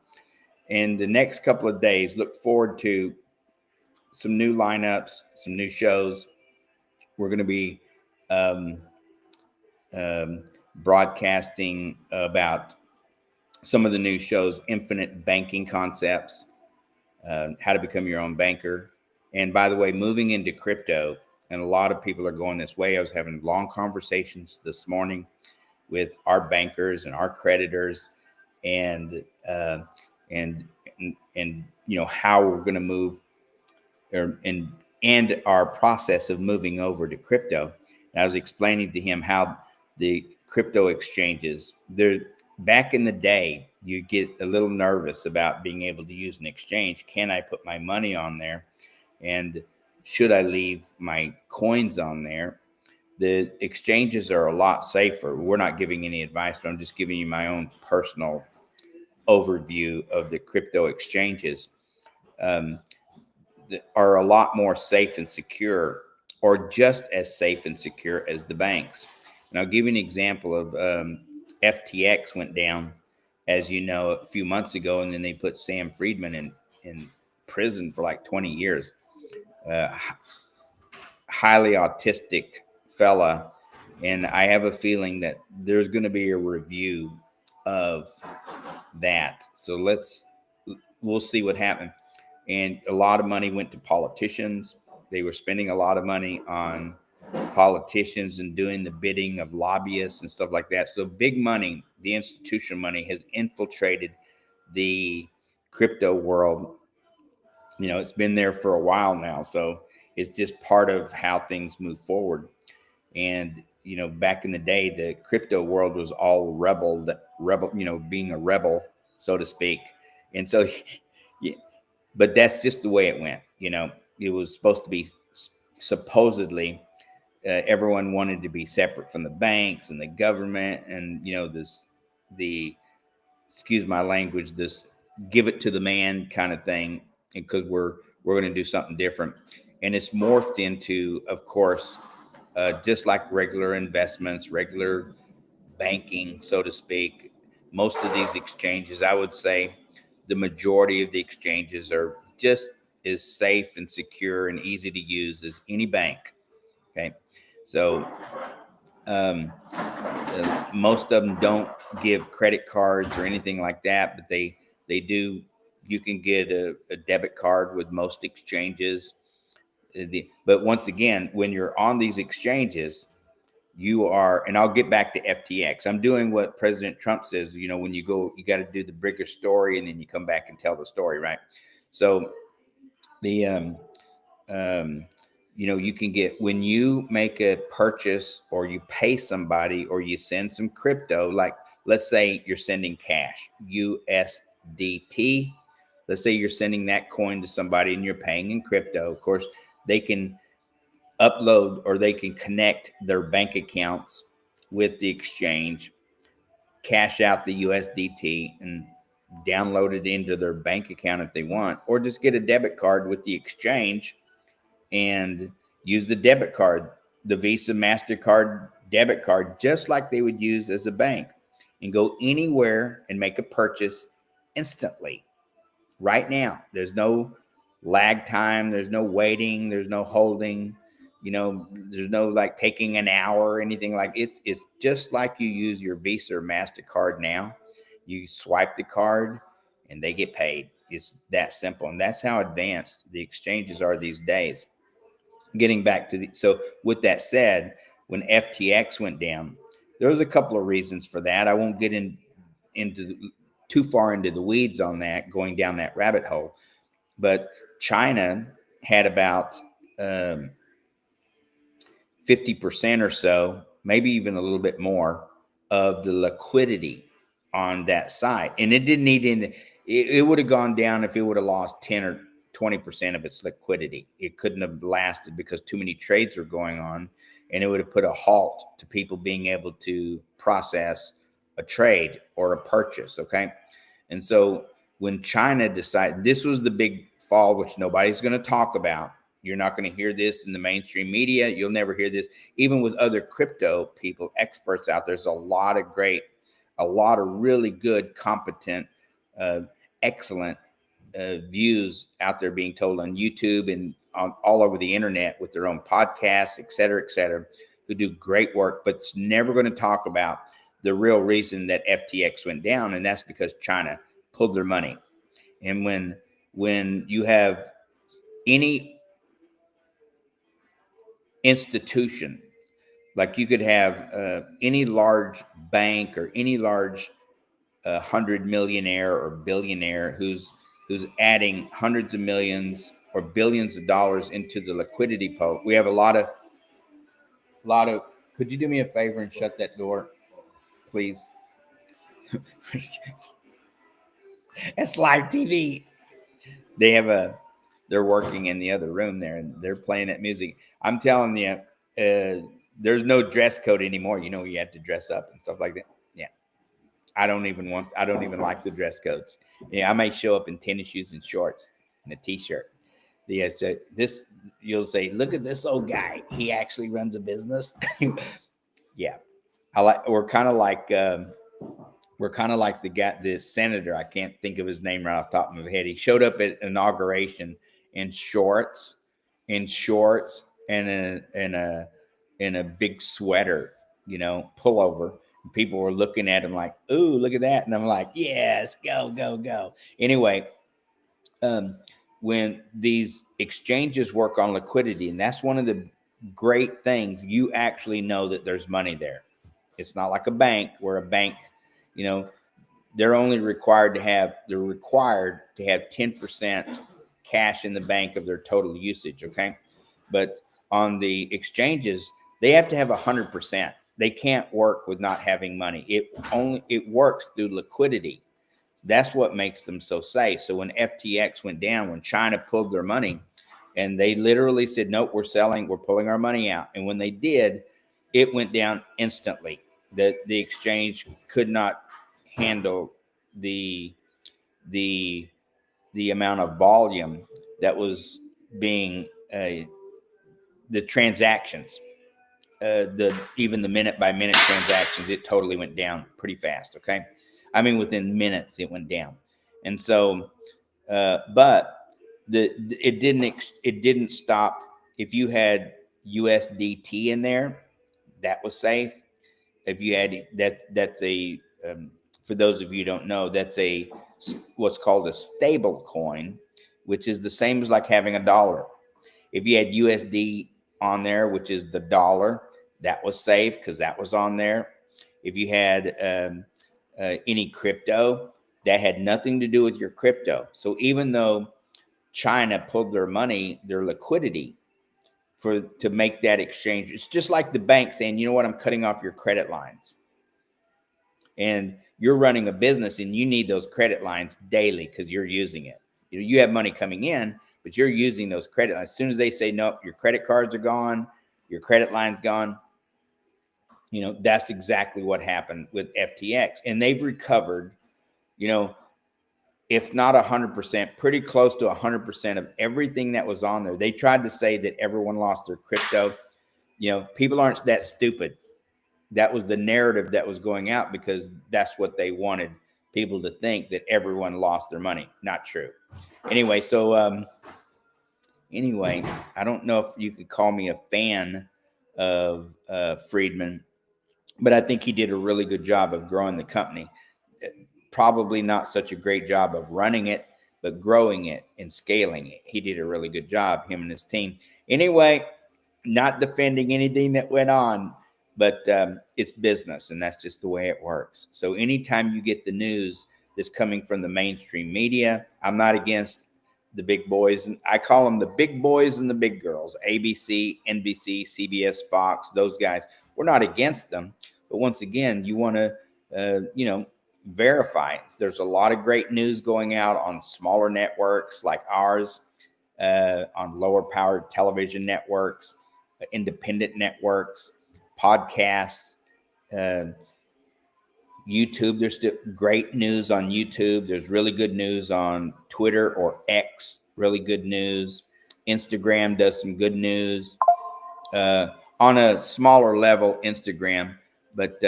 In the next couple of days, look forward to some new lineups, some new shows. We're going to be broadcasting about some of the new shows, infinite banking concepts, how to become your own banker. And by the way, moving into crypto, and a lot of people are going this way. I was having long conversations this morning with our bankers and our creditors, and you know, how we're going to move, and our process of moving over to crypto. And I was explaining to him how the crypto exchanges, back in the day, you get a little nervous about being able to use an exchange. Can I put my money on there? And should I leave my coins on there? The exchanges are a lot safer. We're not giving any advice, but I'm just giving you my own personal overview of the crypto exchanges. Are a lot more safe and secure, or just as safe and secure as the banks. And I'll give you an example of FTX went down, as you know, a few months ago, and then they put Sam Friedman in prison for like 20 years. Highly autistic fella, and I have a feeling that there's going to be a review of that. So we'll see what happened. And a lot of money went to politicians. They were spending a lot of money on politicians and doing the bidding of lobbyists and stuff like that. So big money, the institutional money, has infiltrated the crypto world. You know, it's been there for a while now. So it's just part of how things move forward. And, you know, back in the day, the crypto world was all rebel, you know, being a rebel, so to speak. And so, yeah, but that's just the way it went. You know, it was supposed to be supposedly everyone wanted to be separate from the banks and the government, and you know, excuse my language, this give it to the man kind of thing, because we're going to do something different. And it's morphed into, of course, just like regular investments, regular banking, so to speak. Most of these exchanges, I would say, the majority of the exchanges are just as safe and secure and easy to use as any bank. Okay, so most of them don't give credit cards or anything like that, but they You can get a debit card with most exchanges. But once again, when you're on these exchanges, you are, and I'll get back to FTX. I'm doing what President Trump says, when you go, you got to do the bigger story and then you come back and tell the story, right? So the, you can get, when you make a purchase or you pay somebody or you send some crypto, like let's say you're sending cash, USDT. Let's say you're sending that coin to somebody and you're paying in crypto. Of course, they can upload or they can connect their bank accounts with the exchange, cash out the USDT and download it into their bank account if they want, or just get a debit card with the exchange and use the debit card, the Visa, MasterCard, debit card, just like they would use as a bank, and go anywhere and make a purchase instantly. Right now, there's no lag time, there's no waiting, there's no holding, there's no like taking an hour or anything. Like it's just like you use your Visa or MasterCard now. You swipe the card and they get paid. It's that simple. And that's how advanced the exchanges are these days. Getting back to so with that said, when FTX went down, there was a couple of reasons for that. I won't get into too far into the weeds on that, going down that rabbit hole. But China had about 50% or so, maybe even a little bit more, of the liquidity on that site. And it didn't need any, it would have gone down if it would have lost 10 or 20% of its liquidity. It couldn't have lasted because too many trades were going on, and it would have put a halt to people being able to process a trade or a purchase. Okay. And so when China decided, this was the big fall, which nobody's going to talk about. You're not going to hear this in the mainstream media. You'll never hear this. Even with other crypto people, experts out there's a lot of really good, competent, excellent views out there being told on YouTube and all over the internet with their own podcasts, et cetera, who do great work, but it's never going to talk about the real reason that FTX went down, and that's because China pulled their money. And when you have any institution, like you could have any large bank or any large 100 millionaire or billionaire who's adding hundreds of millions or billions of dollars into the liquidity pool. We have a lot of. Could you do me a favor and shut that door, please? It's live TV. They're working in the other room there and they're playing that music. I'm telling you, there's no dress code anymore. You have to dress up and stuff like that. Yeah. I don't even like the dress codes. Yeah. I may show up in tennis shoes and shorts and a t-shirt. Yeah. So you'll say, look at this old guy. He actually runs a business. Yeah. We're kind of like the senator. I can't think of his name right off the top of my head. He showed up at inauguration in shorts and a big sweater, pullover. And people were looking at him like, "Ooh, look at that!" And I'm like, "Yes, go." Anyway, when these exchanges work on liquidity, and that's one of the great things, you actually know that there's money there. It's not like a bank where a bank, they're required to have 10% cash in the bank of their total usage. Okay. But on the exchanges, they have to have 100%. They can't work with not having money. It works through liquidity. That's what makes them so safe. So when FTX went down, when China pulled their money, and they literally said, nope, we're pulling our money out. And when they did, it went down instantly. The exchange could not handle the amount of volume that was being the transactions, even the minute by minute transactions, it totally went down pretty fast. Okay. I mean, within minutes it went down. And so, but it didn't stop. If you had USDT in there, that was safe. If you had that's for those of you who don't know, that's a what's called a stable coin, which is the same as like having a dollar. If you had USD on there, which is the dollar, that was safe because that was on there. If you had any crypto, that had nothing to do with your crypto. So even though China pulled their money, their liquidity to make that exchange, it's just like the bank saying, you know what, I'm cutting off your credit lines. And you're running a business and you need those credit lines daily because you're using it. You have money coming in, but you're using those credit lines. As soon as they say, nope, your credit cards are gone, your credit line's gone, that's exactly what happened with FTX. And they've recovered, if not 100%, pretty close to 100% of everything that was on there. They tried to say that everyone lost their crypto. People aren't that stupid. That was the narrative that was going out because that's what they wanted people to think, that everyone lost their money. Not true. Anyway, so I don't know if you could call me a fan of Friedman, but I think he did a really good job of growing the company. Probably not such a great job of running it, but growing it and scaling it. He did a really good job, him and his team. Anyway, not defending anything that went on, but it's business, and that's just the way it works. So anytime you get the news that's coming from the mainstream media, I'm not against the big boys. And I call them the big boys and the big girls, ABC, NBC, CBS, Fox, those guys. We're not against them. But once again, you want to, verify. There's a lot of great news going out on smaller networks like ours, on lower powered television networks, independent networks, podcasts, YouTube. There's still great news on YouTube. There's really good news on Twitter or X, really good news. Instagram does some good news on a smaller level, Instagram, but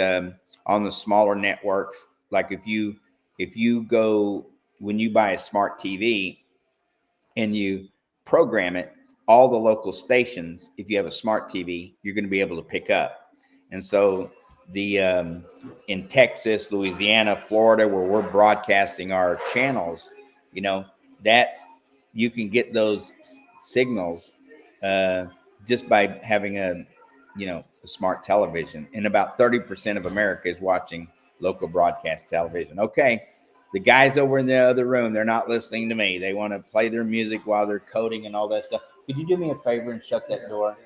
on the smaller networks, like if you go, when you buy a smart TV and you program it, all the local stations, if you have a smart TV, you're going to be able to pick up. And so in Texas, Louisiana, Florida, where we're broadcasting our channels, that you can get those signals just by having a smart television. And about 30% of America is watching local broadcast television. Okay, the guys over in the other room, they're not listening to me. They want to play their music while they're coding and all that stuff. Could you do me a favor and shut that door?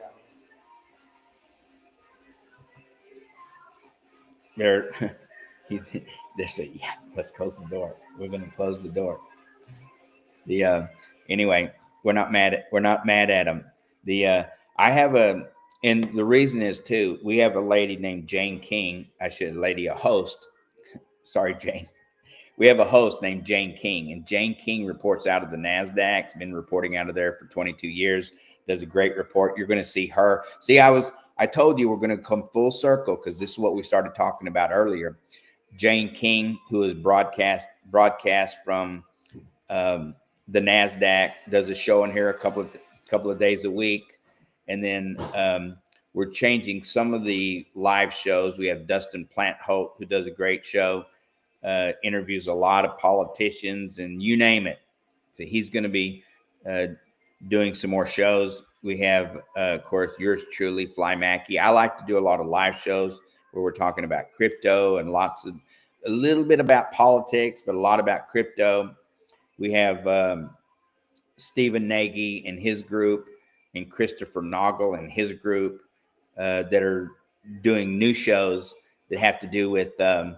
They're saying, yeah, let's close the door. We're going to close the door. Anyway, we're not mad at them. I have and the reason is too, we have a lady named Jane King. A host. Sorry, Jane. We have a host named Jane King, and Jane King reports out of the NASDAQ. Has been reporting out of there for 22 years. Does a great report. You're going to see her. See, I told you we're going to come full circle because this is what we started talking about earlier. Jane King, who is broadcast from the NASDAQ, does a show in here a couple of days a week. And then we're changing some of the live shows. We have Dustin Plant-Holt, who does a great show, interviews a lot of politicians and you name it. So he's going to be doing some more shows. We have, of course, yours truly, Fly Mackey. I like to do a lot of live shows where we're talking about crypto and a little bit about politics, but a lot about crypto. We have Stephen Nagy and his group and Christopher Noggle and his group that are doing new shows that have to do with the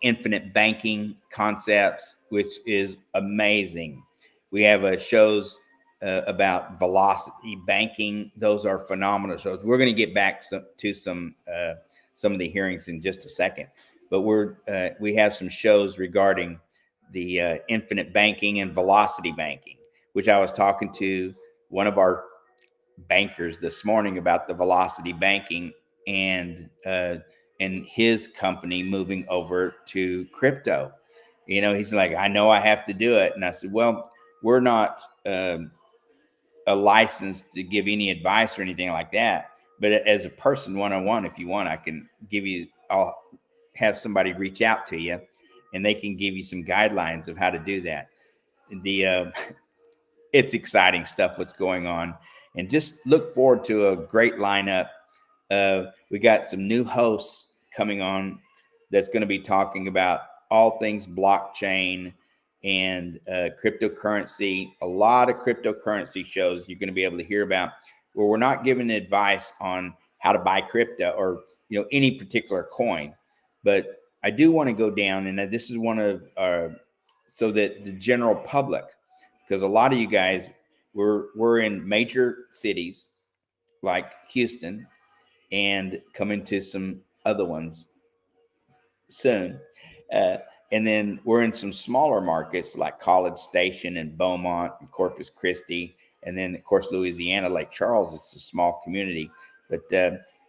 infinite banking concepts, which is amazing. We have shows about velocity banking. Those are phenomenal shows. We're going to get back to some of the hearings in just a second, but we have some shows regarding the infinite banking and velocity banking, which I was talking to one of our bankers this morning about the velocity banking and his company moving over to crypto. He's like, I know I have to do it. And I said, well, we're not a license to give any advice or anything like that. But as a person, one-on-one, if you want, I'll have somebody reach out to you and they can give you some guidelines of how to do that. It's exciting stuff what's going on, and just look forward to a great lineup. We got some new hosts coming on that's going to be talking about all things blockchain and cryptocurrency. A lot of cryptocurrency shows you're going to be able to hear about, where we're not giving advice on how to buy crypto or any particular coin, but I do want to go down, and this is one of so that the general public, because a lot of you guys we're in major cities like Houston and coming to some other ones soon. And then we're in some smaller markets like College Station and Beaumont and Corpus Christi. And then, of course, Louisiana, Lake Charles, it's a small community. But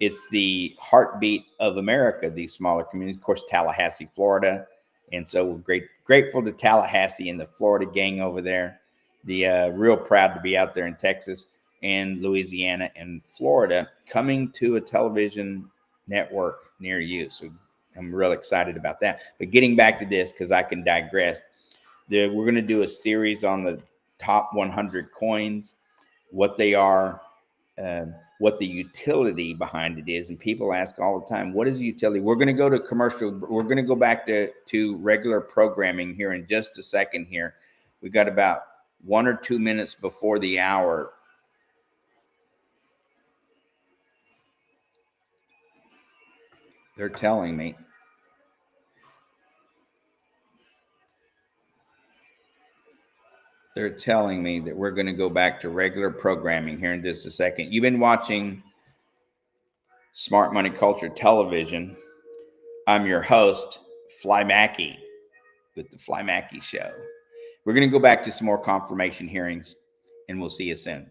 it's the heartbeat of America, these smaller communities. Of course, Tallahassee, Florida. And so we're grateful to Tallahassee and the Florida gang over there. Real proud to be out there in Texas and Louisiana and Florida, coming to a television network near you. So I'm real excited about that. But getting back to this, because I can digress, we're going to do a series on the top 100 coins, what they are, what the utility behind it is. And people ask all the time, what is the utility? We're going to go to commercial. We're going to go back to regular programming here in just a second here. We got about 1 or 2 minutes before the hour. They're telling me. They're telling me that we're going to go back to regular programming here in just a second. You've been watching Smart Money Culture Television. I'm your host, Fly Mackey, with the Fly Mackey Show. We're going to go back to some more confirmation hearings, and we'll see you soon.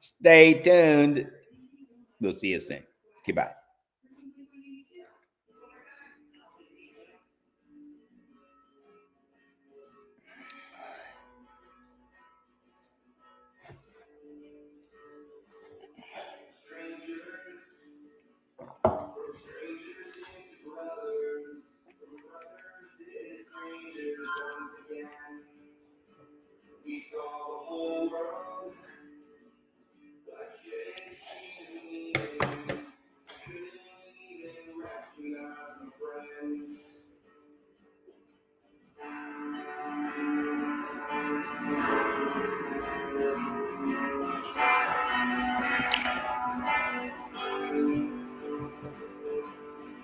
Stay tuned. We'll see you soon. Goodbye.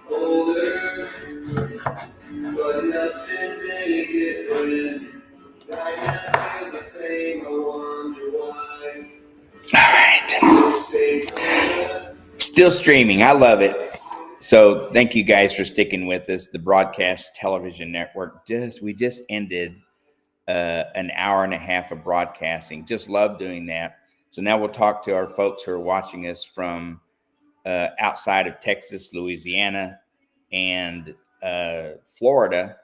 Older, but nothing's any different. Right now feels the same. I wonder why. All right. Still streaming. I love it. So thank you guys for sticking with us. The Broadcast Television Network. We just ended an hour and a half of broadcasting. Just love doing that. So now we'll talk to our folks who are watching us from outside of Texas, Louisiana, and Florida.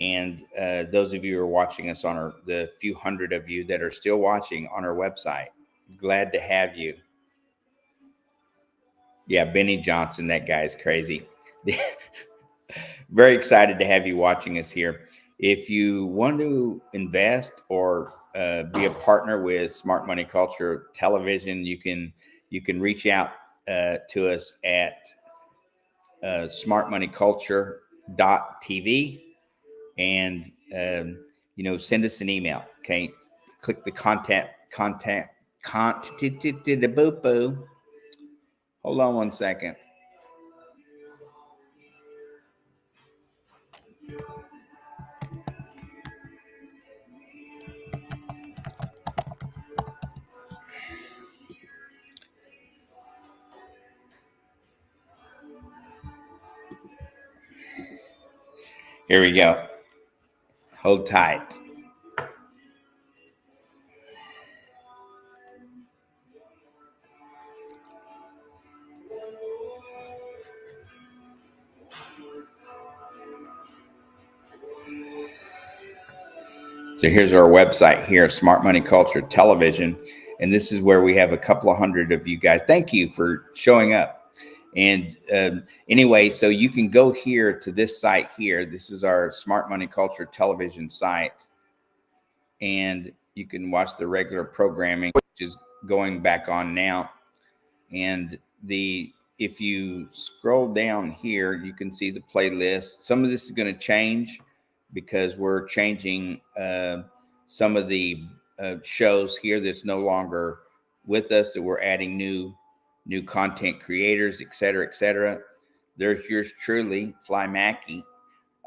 And those of you who are watching us on the few hundred of you that are still watching on our website, glad to have you. Yeah, Benny Johnson, that guy's crazy. Very excited to have you watching us here. If you want to invest or be a partner with Smart Money Culture Television, you can reach out to us at smartmoneyculture.tv and send us an email. Okay, click the contact boo boo. Hold on one second. Here we go. Hold tight. So here's our website here, Smart Money Culture Television. And this is where we have a couple of hundred of you guys. Thank you for showing up. And anyway, so you can go here to this site here. This is our Smart Money Culture television site. And you can watch the regular programming, which is going back on now. And if you scroll down here, you can see the playlist. Some of this is going to change because we're changing some of the shows here that's no longer with us, that we're adding new content creators, et cetera, et cetera. There's yours truly, Fly Mackey.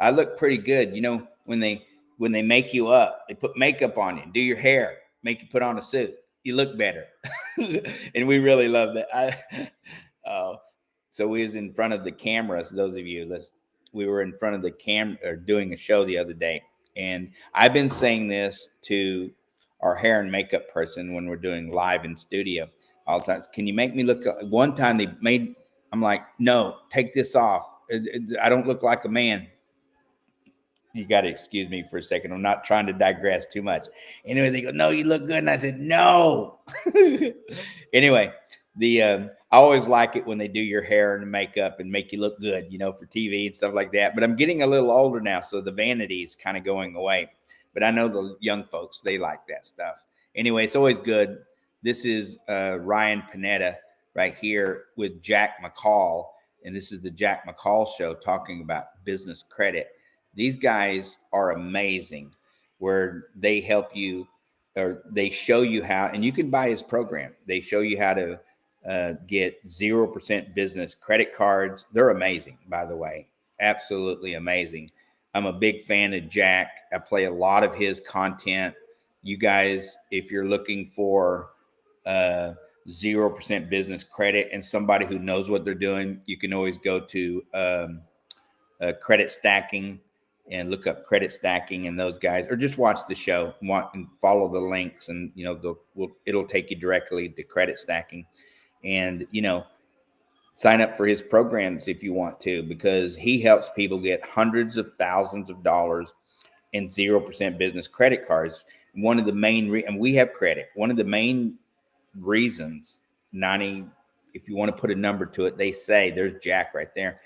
I look pretty good. You know, when they make you up, they put makeup on you, do your hair, make you put on a suit. You look better. And we really love that. So we was in front of the cameras. Those of you, we were in front of the camera doing a show the other day. And I've been saying this to our hair and makeup person when we're doing live in studio all the time. Can you make me look? One time I'm like, no, take this off. I don't look like a man. You got to excuse me for a second. I'm not trying to digress too much. Anyway, they go, no, you look good. And I said, no. Anyway, I always like it when they do your hair and makeup and make you look good, you know, for TV and stuff like that. But I'm getting a little older now, so the vanity is kind of going away. But I know the young folks, they like that stuff. Anyway, it's always good. This is Ryan Panetta right here with Jack McCall. And this is the Jack McCall Show, talking about business credit. These guys are amazing, where they help you, or they show you how, and you can buy his program. They show you how to get 0% business credit cards. They're amazing, by the way. Absolutely amazing. I'm a big fan of Jack. I play a lot of his content. You guys, if you're looking for 0% business credit and somebody who knows what they're doing, you can always go to credit stacking and look up credit stacking and those guys, or just watch the show and follow the links, and you know it'll take you directly to credit stacking. And you know, sign up for his programs if you want to, because he helps people get hundreds of thousands of dollars in 0% business credit cards. One of the main and we have credit. One of the main reasons, if you want to put a number to it, they say, there's Jack right there,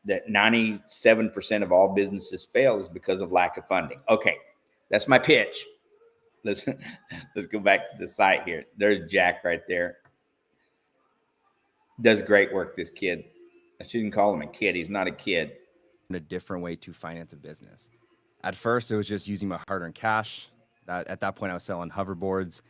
that 97% of all businesses fail is because of lack of funding. Okay, that's my pitch. Let's go back to the site here. There's Jack right there. Does great work, this kid. I shouldn't call him a kid. He's not a kid. A different way to finance a business. At first, it was just using my hard-earned cash. At that point, I was selling hoverboards.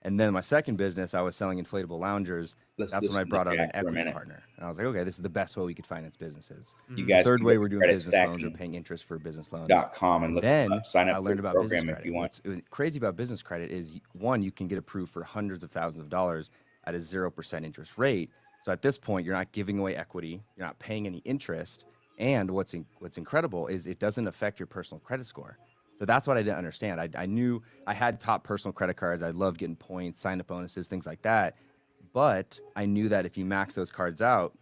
And then my second business, I was selling inflatable loungers. That's when I brought on an equity partner. And I was like, okay, this is the best way we could finance businesses. You guys, third way, we're doing business loans. We're paying interest for business loans. .com and then sign up I learned about business credit. If you want. What's crazy about business credit is, one, you can get approved for hundreds of thousands of dollars at a 0% interest rate. So at this point, you're not giving away equity. You're not paying any interest. And what's incredible is it doesn't affect your personal credit score. So that's what I didn't understand. I knew I had top personal credit cards. I loved getting points, sign-up bonuses, things like that. But I knew that if you max those cards out,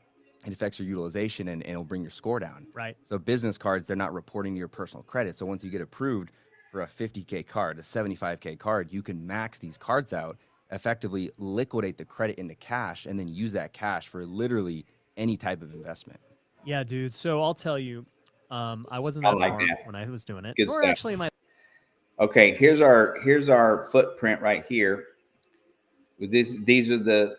it affects your utilization and it'll bring your score down. Right. So business cards, they're not reporting to your personal credit. So once you get approved for a 50K card, a 75K card, you can max these cards out, effectively liquidate the credit into cash, and then use that cash for literally any type of investment. Yeah, dude. So I'll tell you, I wasn't that smart when I was doing it. Good Or stuff. actually, Okay, here's our footprint right here. With this, these are the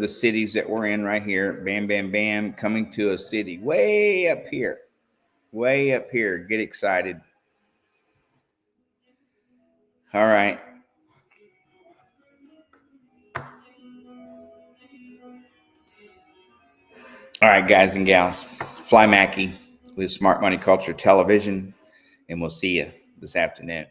cities that we're in right here. Bam, bam, bam. Coming to a city way up here. Way up here. Get excited. All right. All right, guys and gals. Fly Mackey with Smart Money Culture Television, and we'll see you this afternoon.